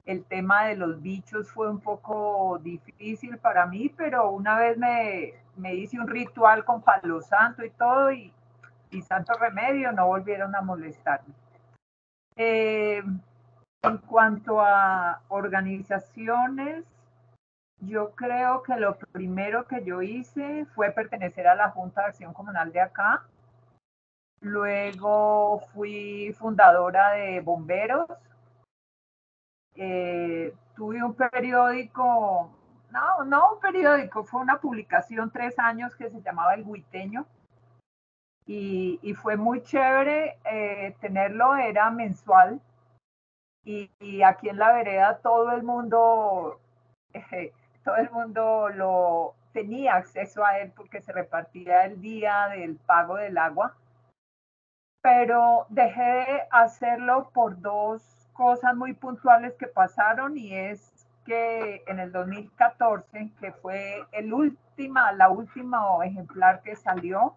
El tema de los bichos fue un poco difícil para mí, pero una vez me hice un ritual con palo santo y todo, y santo remedio, no volvieron a molestarme. En cuanto a organizaciones, yo creo que lo primero que yo hice fue pertenecer a la Junta de Acción Comunal de acá. Luego fui fundadora de bomberos. Tuve un periódico, no un periódico, fue una publicación 3 años que se llamaba El Huiteño. Y fue muy chévere tenerlo, era mensual. Y aquí en la vereda todo el mundo lo tenía acceso a él porque se repartía el día del pago del agua. Pero dejé de hacerlo por 2 cosas muy puntuales que pasaron, y es que en el 2014, que fue la última ejemplar que salió,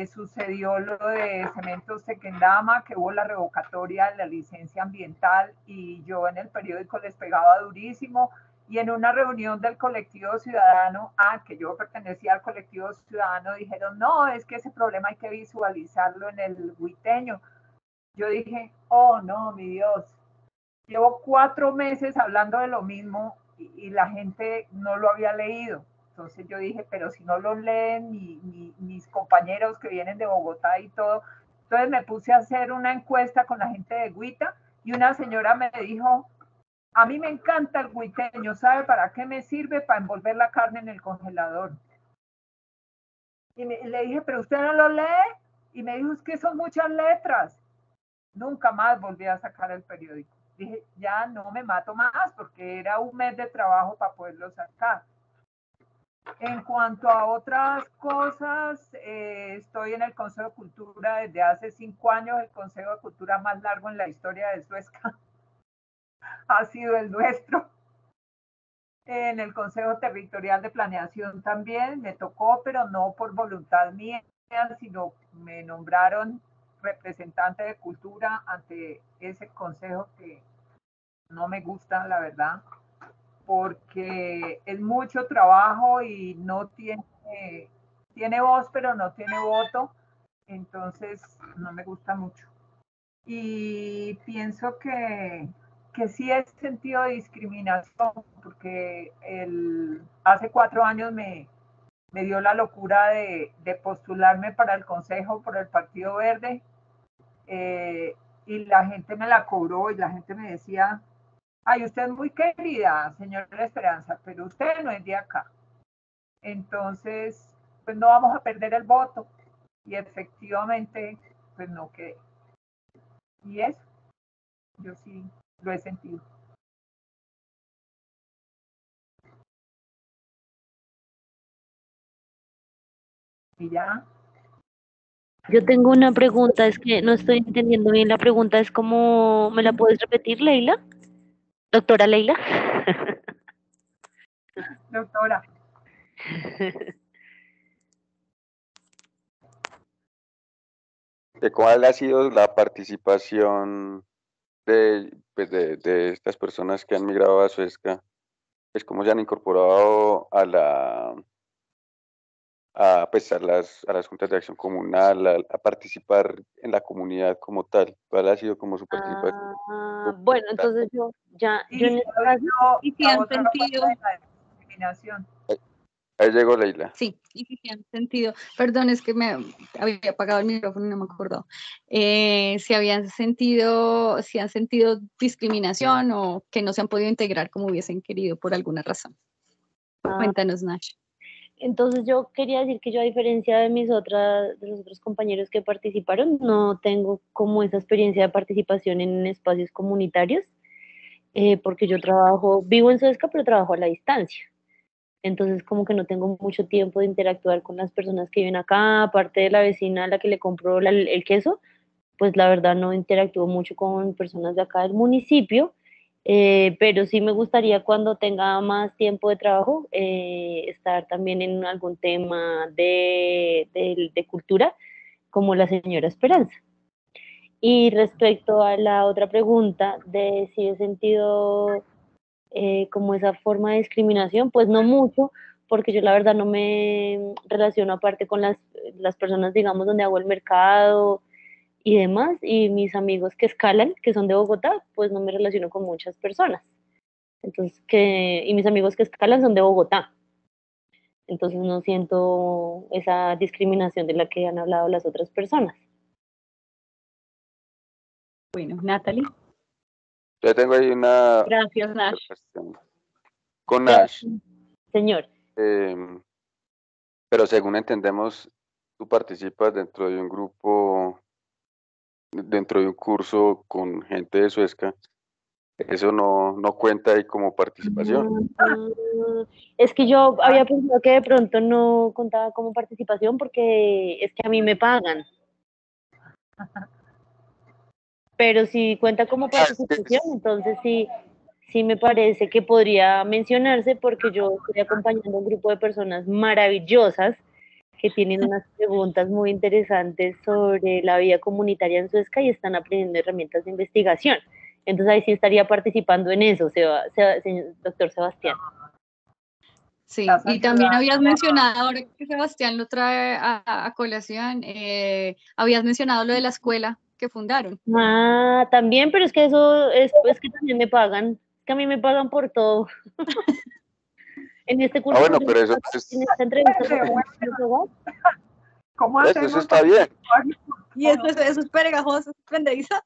sucedió lo de Cementos Tequendama, que hubo la revocatoria de la licencia ambiental y yo en el periódico les pegaba durísimo. Y en una reunión del colectivo ciudadano, que yo pertenecía al colectivo ciudadano, dijeron, no, es que ese problema hay que visualizarlo en el Huiteño. Yo dije, oh no, mi Dios, llevo 4 meses hablando de lo mismo y la gente no lo había leído. Entonces yo dije, pero si no lo leen mis compañeros que vienen de Bogotá y todo. Entonces me puse a hacer una encuesta con la gente de Huita y una señora me dijo, a mí me encanta el huiteño, ¿sabe para qué me sirve? Para envolver la carne en el congelador. Y le dije, pero usted no lo lee. Y me dijo, es que son muchas letras. Nunca más volví a sacar el periódico. Dije, ya no me mato más, porque era un mes de trabajo para poderlo sacar. En cuanto a otras cosas, estoy en el Consejo de Cultura desde hace 5 años. El Consejo de Cultura más largo en la historia de Suezca ha sido el nuestro. En el Consejo Territorial de Planeación también me tocó, pero no por voluntad mía, sino me nombraron representante de cultura ante ese consejo, que no me gusta, la verdad, porque es mucho trabajo y no tiene voz, pero no tiene voto. Entonces no me gusta mucho. Y pienso que sí he sentido discriminación, porque hace 4 años me dio la locura de postularme para el consejo por el Partido Verde, y la gente me la cobró y la gente me decía, ay, usted es muy querida, señora Esperanza, pero usted no es de acá. Entonces, pues no vamos a perder el voto. Y efectivamente, pues no quedé. Y eso, yo sí lo he sentido. Y ya. Yo tengo una pregunta, es que no estoy entendiendo bien la pregunta, es como, ¿me la puedes repetir, Leila? Doctora Leila. Doctora, ¿De cuál ha sido la participación pues de estas personas que han migrado a Suezca? Pues cómo se han incorporado pues a las juntas de acción comunal, a participar en la comunidad como tal. ¿Cuál ha sido como su participación? Bueno, entonces yo en y este caso, Y si la han otra sentido, parte de la discriminación. Ahí llegó Leila. sí, y si han sentido, perdón, es que me había apagado el micrófono y no me acuerdo. Si han sentido discriminación o que no se han podido integrar como hubiesen querido por alguna razón. Cuéntanos, Nash. entonces yo quería decir que yo, a diferencia de de los otros compañeros que participaron, no tengo como esa experiencia de participación en espacios comunitarios, porque yo vivo en Suezca, pero trabajo a la distancia. Entonces como que no tengo mucho tiempo de interactuar con las personas que viven acá, aparte de la vecina a la que le compró el queso, pues la verdad no interactúo mucho con personas de acá del municipio, pero sí me gustaría, cuando tenga más tiempo de trabajo, estar también en algún tema de cultura, como la señora Esperanza. Y respecto a la otra pregunta de si he sentido como esa forma de discriminación, pues no mucho, porque yo la verdad no me relaciono aparte con las personas, digamos, donde hago el mercado y demás, y mis amigos que escalan, que son de Bogotá, pues no me relaciono con muchas personas. Entonces, y mis amigos que escalan son de Bogotá. Entonces no siento esa discriminación de la que han hablado las otras personas. Bueno, Natalie. Yo tengo ahí una Gracias, Nash. cuestión con Nash. Señor. Pero según entendemos, tú participas dentro de un grupo, dentro de un curso con gente de Suezca. Eso no cuenta ahí como participación. Es que yo había pensado que de pronto no contaba como participación, porque es que a mí me pagan. Pero si cuenta como participación, entonces sí me parece que podría mencionarse, porque yo estoy acompañando a un grupo de personas maravillosas que tienen unas preguntas muy interesantes sobre la vida comunitaria en Suezca y están aprendiendo herramientas de investigación. Entonces ahí sí estaría participando en eso, doctor Sebastián. Sí, y también habías mencionado, ahora que Sebastián lo trae a colación, habías mencionado lo de la escuela que fundaron. También, pero es que eso es que también me pagan, que a mí me pagan por todo. En este curso, bueno, pero eso en esta entrevista, ¿Cómo hacemos? Eso está bien. Y eso es pegajoso, penderiza.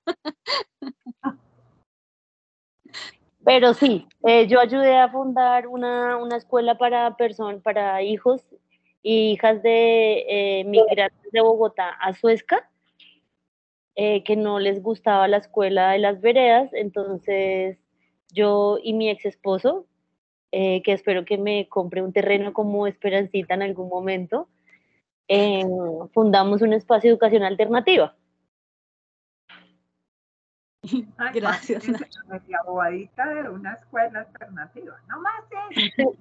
Pero sí, yo ayudé a fundar una escuela para hijos e hijas de migrantes de Bogotá a Suezca, que no les gustaba la escuela de las veredas. Entonces yo y mi ex esposo, que espero que me compre un terreno como Esperancita en algún momento, fundamos un espacio de educación alternativa. Gracias. La bobadita de una escuela alternativa. No más eso.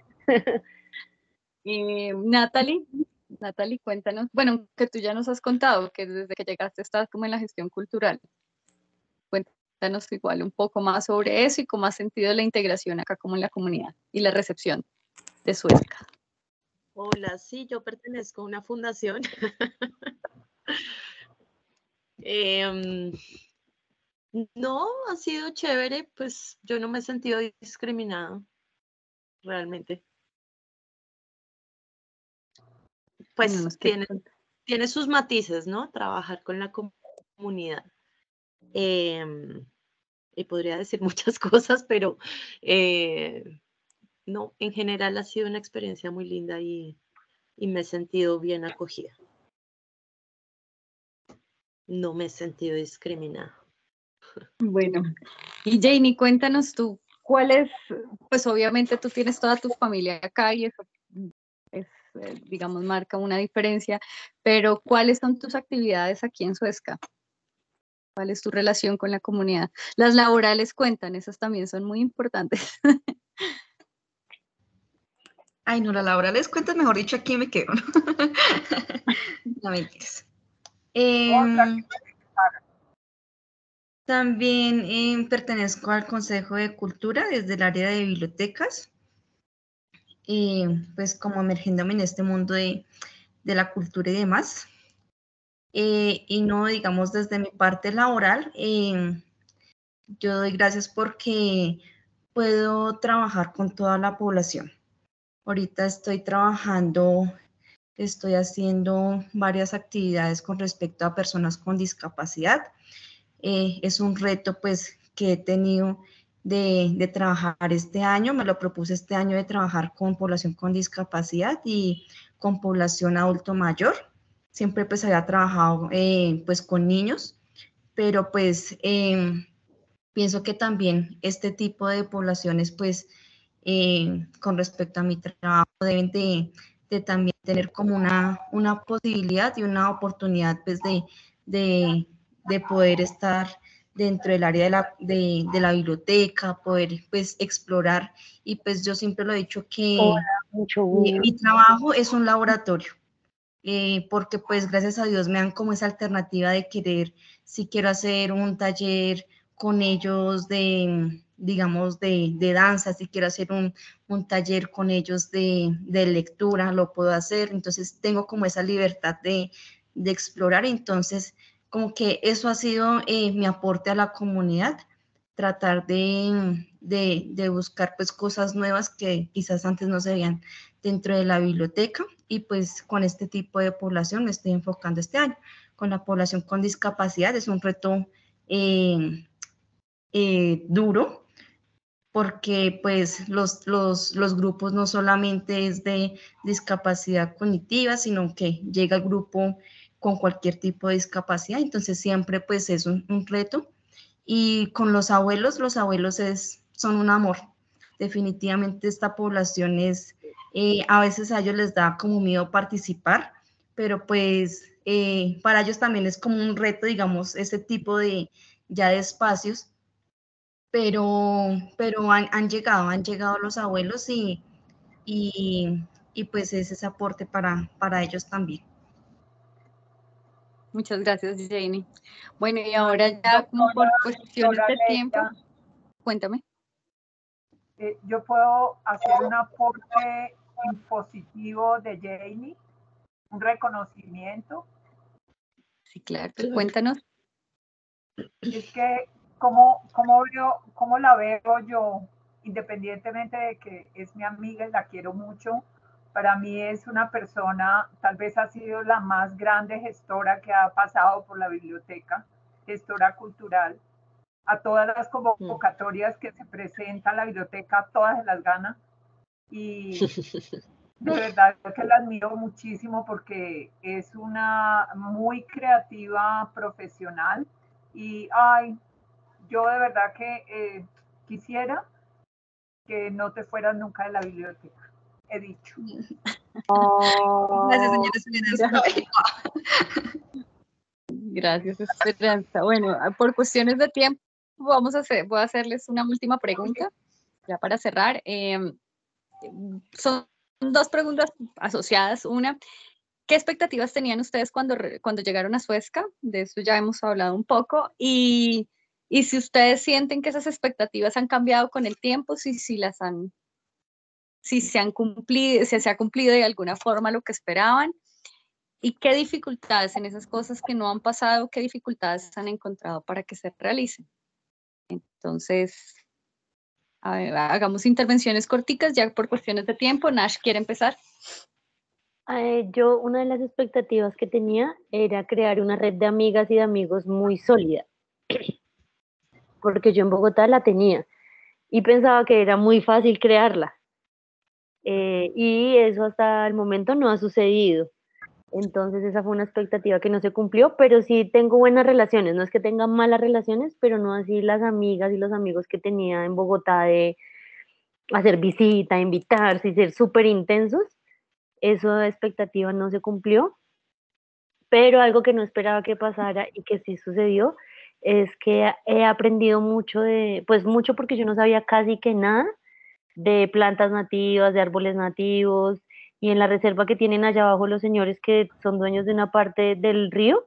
Natalie, cuéntanos, bueno, que tú ya nos has contado que desde que llegaste estás como en la gestión cultural. Cuéntanos igual un poco más sobre eso y cómo has sentido la integración acá como en la comunidad y la recepción de Suezca. Hola, sí, yo pertenezco a una fundación. No, ha sido chévere, pues yo no me he sentido discriminada, realmente. Pues tiene sus matices, ¿no? Trabajar con la comunidad. Y podría decir muchas cosas, pero no, en general ha sido una experiencia muy linda y me he sentido bien acogida. No me he sentido discriminada. Bueno, y Janie, cuéntanos tú, pues obviamente tú tienes toda tu familia acá y eso es digamos, marca una diferencia. Pero, ¿cuáles son tus actividades aquí en Suezca? ¿Cuál es tu relación con la comunidad? Las laborales cuentan, esas también son muy importantes. Ay, no, la laborales cuentas, mejor dicho, aquí me quedo. No mentiras. También pertenezco al Consejo de Cultura desde el área de bibliotecas, pues como emergiéndome en este mundo de la cultura y demás. Y no, digamos, desde mi parte laboral, yo doy gracias porque puedo trabajar con toda la población. Ahorita estoy haciendo varias actividades con respecto a personas con discapacidad. Es un reto pues que he tenido de trabajar este año, me lo propuse este año de trabajar con población con discapacidad y con población adulto mayor. Siempre pues había trabajado pues con niños, pero pues pienso que también este tipo de poblaciones pues con respecto a mi trabajo deben de también tener como una posibilidad y una oportunidad pues de poder estar dentro del área de la biblioteca, poder pues explorar, y pues yo siempre lo he dicho que Hola, mucho gusto. mi trabajo es un laboratorio, porque pues gracias a Dios me dan como esa alternativa de querer, si quiero hacer un taller con ellos digamos, de danza, si quiero hacer un taller con ellos de lectura, lo puedo hacer. Entonces tengo como esa libertad de explorar. Entonces, como que eso ha sido mi aporte a la comunidad, tratar de buscar pues cosas nuevas que quizás antes no se veían dentro de la biblioteca, y pues con este tipo de población me estoy enfocando este año. Con la población con discapacidad es un reto duro, porque pues los grupos no solamente es de discapacidad cognitiva, sino que llega el grupo con cualquier tipo de discapacidad, entonces siempre pues es un reto. Y con los abuelos son un amor. Definitivamente esta población a veces a ellos les da como miedo participar, pero pues para ellos también es como un reto, digamos, ese tipo ya de espacios, pero han llegado los abuelos y pues es ese aporte para ellos también. Muchas gracias, Janie. Bueno, y ahora ya como por cuestiones de tiempo, cuéntame. Yo puedo hacer un aporte impositivo de Janie, un reconocimiento. Sí, claro, cuéntanos. Es que, ¿cómo la veo yo? Independientemente de que es mi amiga y la quiero mucho, para mí es una persona, tal vez ha sido la más grande gestora que ha pasado por la biblioteca, gestora cultural. A todas las convocatorias que se presentan, la biblioteca todas se las gana, y de verdad que la admiro muchísimo porque es una muy creativa profesional, y yo de verdad que quisiera que no te fueras nunca de la biblioteca, he dicho. Gracias, señora Selena. Gracias, Esperanza. Bueno, por cuestiones de tiempo voy a hacerles una última pregunta, ya para cerrar. Son dos preguntas asociadas. Una, ¿qué expectativas tenían ustedes cuando llegaron a Suezca? De eso ya hemos hablado un poco. Y si ustedes sienten que esas expectativas han cambiado con el tiempo, si se han cumplido, si se ha cumplido de alguna forma lo que esperaban. ¿Y qué dificultades en esas cosas que no han pasado, qué dificultades han encontrado para que se realicen? Entonces, a ver, hagamos intervenciones corticas ya por cuestiones de tiempo. Nash, ¿quiere empezar? Yo, una de las expectativas que tenía era crear una red de amigas y de amigos muy sólida, porque yo en Bogotá la tenía y pensaba que era muy fácil crearla. Y eso hasta el momento no ha sucedido. Entonces esa fue una expectativa que no se cumplió, pero sí tengo buenas relaciones. No es que tenga malas relaciones, pero no así las amigas y los amigos que tenía en Bogotá de hacer visita, invitarse y ser súper intensos. esa expectativa no se cumplió, pero algo que no esperaba que pasara y que sí sucedió es que he aprendido mucho pues mucho porque yo no sabía casi que nada de plantas nativas, de árboles nativos, y en la reserva que tienen allá abajo los señores que son dueños de una parte del río,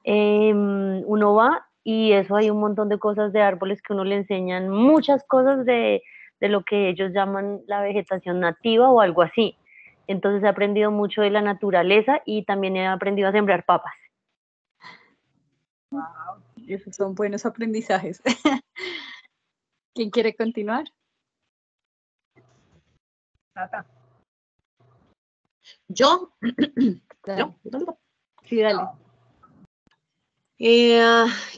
uno va y eso hay un montón de cosas de árboles que uno le enseñan, muchas cosas de lo que ellos llaman la vegetación nativa o algo así. Entonces he aprendido mucho de la naturaleza y también he aprendido a sembrar papas. Wow. Esos son buenos aprendizajes. ¿Quién quiere continuar? Nata. Yo, Dale. ¿no? Sí, dale.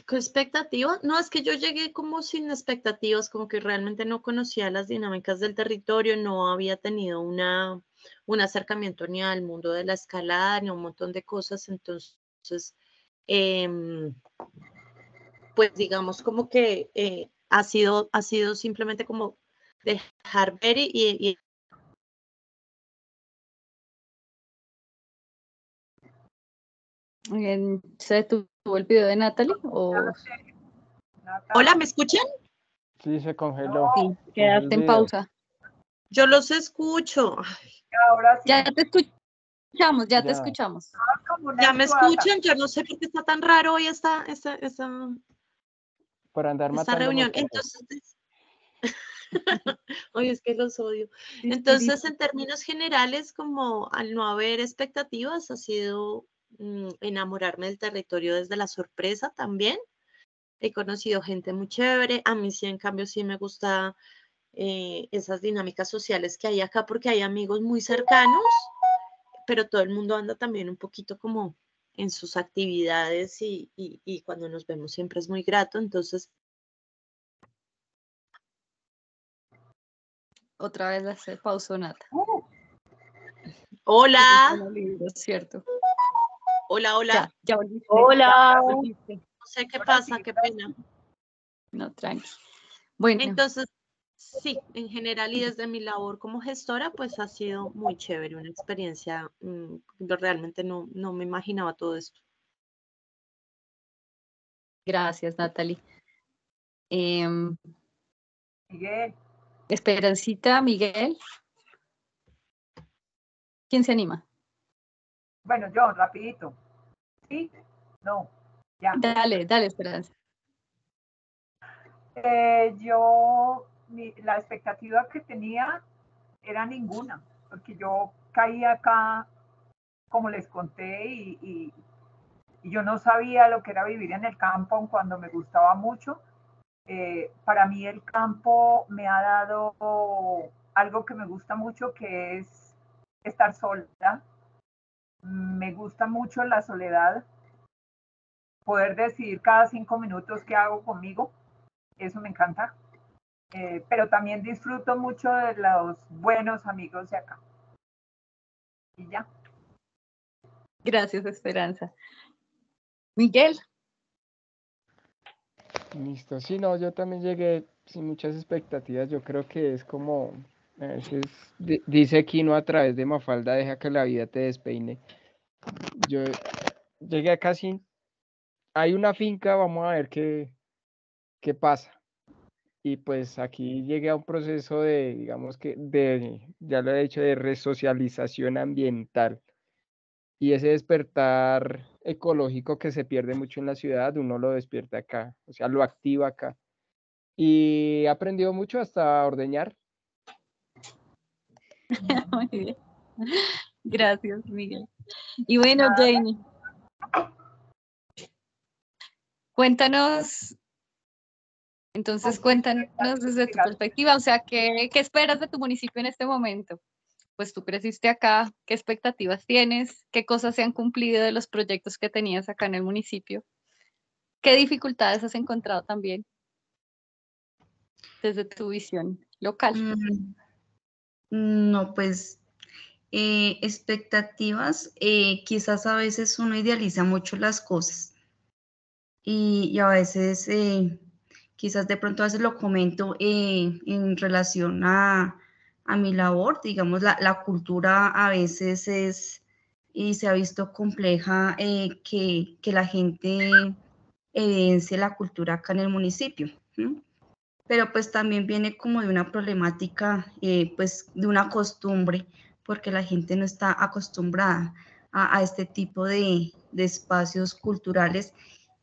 ¿Con expectativas? No, es que yo llegué como sin expectativas, como que realmente no conocía las dinámicas del territorio, no había tenido un acercamiento ni al mundo de la escalada, ni a un montón de cosas, entonces, pues digamos como que ha sido simplemente como dejar ver y ¿Se detuvo el video de Natalie? ¿O Nata. Hola, ¿me escuchan? Sí, se congeló. sí, Se congeló quedaste el en video. pausa? Yo los escucho. Ahora sí. Ya te escuchamos, ya te Ya. escuchamos. Como una ¿Ya me estuata. escuchan? Yo no sé por qué está tan raro hoy esta Por andar matando reunión. mosquitos. Entonces, oye, es que los odio. Sí, Entonces, en términos generales, como al no haber expectativas, ha sido enamorarme del territorio desde la sorpresa también. He conocido gente muy chévere. A mí sí, en cambio, sí me gusta esas dinámicas sociales que hay acá porque hay amigos muy cercanos, pero todo el mundo anda también un poquito como en sus actividades y cuando nos vemos siempre es muy grato. Entonces, Otra vez la se pausó Nata. hola, Cierto. hola, hola. Ya volviste. Hola. Ya volviste. No sé qué Ahora pasa, sí, qué pena. No, tranqui. Bueno, Entonces, sí, en general y desde mi labor como gestora, pues ha sido muy chévere, una experiencia, yo realmente no me imaginaba todo esto. gracias, Natalie. Miguel. Esperancita, Miguel. ¿Quién se anima? Bueno, yo, rapidito. ¿Sí? No. Ya. Dale, Esperanza. La expectativa que tenía era ninguna, porque yo caí acá, como les conté, y yo no sabía lo que era vivir en el campo cuando me gustaba mucho. Para mí el campo me ha dado algo que me gusta mucho, que es estar sola. Me gusta mucho la soledad, poder decidir cada 5 minutos qué hago conmigo, eso me encanta. Pero también disfruto mucho de los buenos amigos de acá. Y ya. Gracias, Esperanza. Miguel. Listo. Sí, no, yo también llegué sin muchas expectativas. Yo creo que es como, a veces dice Kino a través de Mafalda, deja que la vida te despeine. Yo llegué acá sin, hay una finca, vamos a ver qué pasa. Y pues aquí llegué a un proceso de, digamos que, ya lo he dicho, de resocialización ambiental. Y ese despertar ecológico que se pierde mucho en la ciudad, uno lo despierta acá, o sea, lo activa acá. Y he aprendido mucho hasta ordeñar. Muy bien. Gracias, Miguel. Y bueno, Janie, cuéntanos, entonces cuéntanos desde tu perspectiva, o sea, ¿qué esperas de tu municipio en este momento? Pues tú creciste acá, ¿qué expectativas tienes? ¿Qué cosas se han cumplido de los proyectos que tenías acá en el municipio? ¿Qué dificultades has encontrado también desde tu visión local? No, pues expectativas, quizás a veces uno idealiza mucho las cosas y a veces, quizás de pronto a veces lo comento en relación a mi labor. Digamos, la cultura a veces es, y se ha visto compleja, que la gente evidencie la cultura acá en el municipio. ¿Sí? Pero pues también viene como de una problemática, pues de una costumbre, porque la gente no está acostumbrada a este tipo de espacios culturales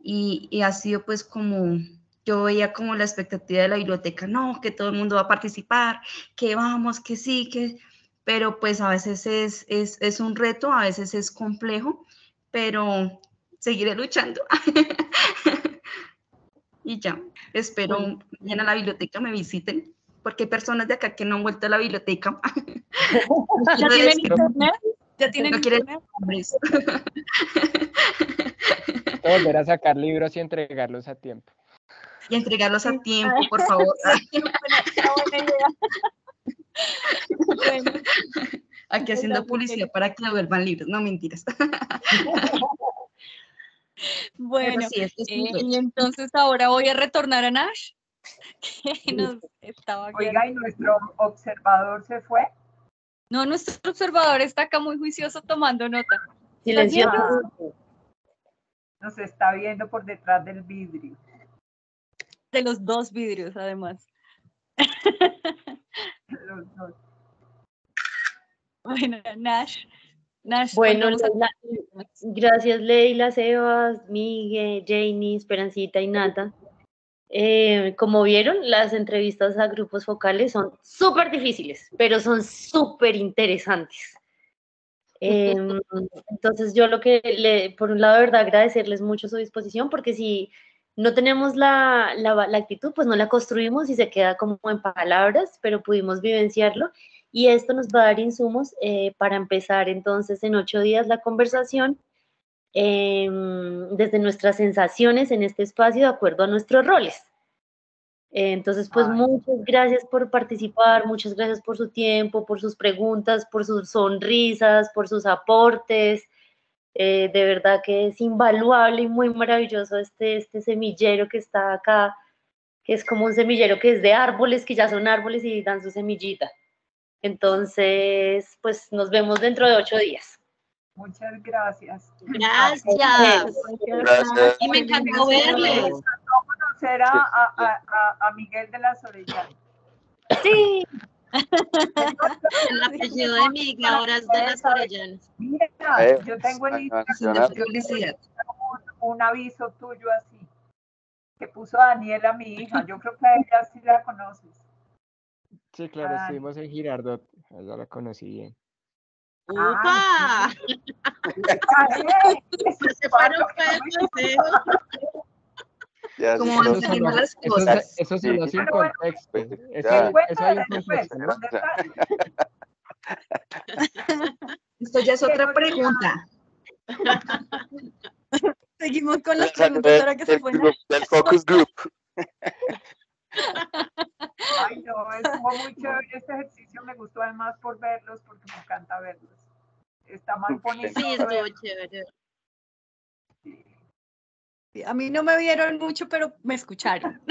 y ha sido pues como, yo veía como la expectativa de la biblioteca, no, que todo el mundo va a participar, que vamos, que sí, que... Pero pues a veces es un reto, a veces es complejo, pero seguiré luchando. Y ya, espero Bueno, vayan a la biblioteca, me visiten, porque hay personas de acá que no han vuelto a la biblioteca. ¿Ya No tienen les- internet? ¿Ya tienen no quieren internet? nombres. Volver a sacar libros y entregarlos a tiempo. Y entregarlos a Sí. tiempo, por favor. Una buena idea. Bueno, Aquí haciendo gracias, publicidad Kelly. para que devuelvan libros, no mentiras. Pero Bueno, sí, esto es un y reto. entonces ahora voy a retornar a Nash, que nos estaba aquí. Oiga, ¿y nuestro observador se fue? No, nuestro observador está acá muy juicioso tomando nota. ¿Estás silencio. viendo? Nos está viendo por detrás del vidrio. De los dos vidrios, además. Los dos. Bueno, Nash, Bueno, volvemos a gracias Leila, Sebas, Miguel, Janie, Esperancita y Nata. Como vieron, las entrevistas a grupos focales son súper difíciles, pero son súper interesantes. Entonces yo por un lado, de verdad, agradecerles mucho su disposición, porque si no tenemos la actitud, pues no la construimos y se queda como en palabras, pero pudimos vivenciarlo y esto nos va a dar insumos para empezar entonces en 8 días la conversación desde nuestras sensaciones en este espacio de acuerdo a nuestros roles. Entonces, pues muchas gracias por participar, muchas gracias por su tiempo, por sus preguntas, por sus sonrisas, por sus aportes. De verdad que es invaluable y muy maravilloso este semillero que está acá, que es como un semillero que es de árboles, que ya son árboles y dan su semillita. Entonces, pues nos vemos dentro de 8 días. Muchas gracias. Gracias. Gracias. Y me encantó verles. Conocer a Miguel de las Orellanas. Sí. El apellido de Miguel ahora es de las Orellanas. Mira, yo tengo en Felicidad. un aviso tuyo así, que puso Daniela, mi hija. Yo creo que a ella sí la conoces. Sí, claro, estuvimos en Girardot, ya la conocí bien. ¡Upa! Se fueron feos. Ya, Como sí, van creo saliendo que- las cosas. Eso sonó Sí. sin Pero bueno, contexto. pues, Eso ya. hay un Después, contexto, ¿no? ¿dónde está? Esto ya es otra pregunta. Seguimos con las preguntas ahora que se fue Nash. Del focus group. Ay, no, estuvo muy chévere este ejercicio. Me gustó además por verlos, porque me encanta verlos. Está más bonito. Sí, estuvo chévere. A mí no me vieron mucho, pero me escucharon.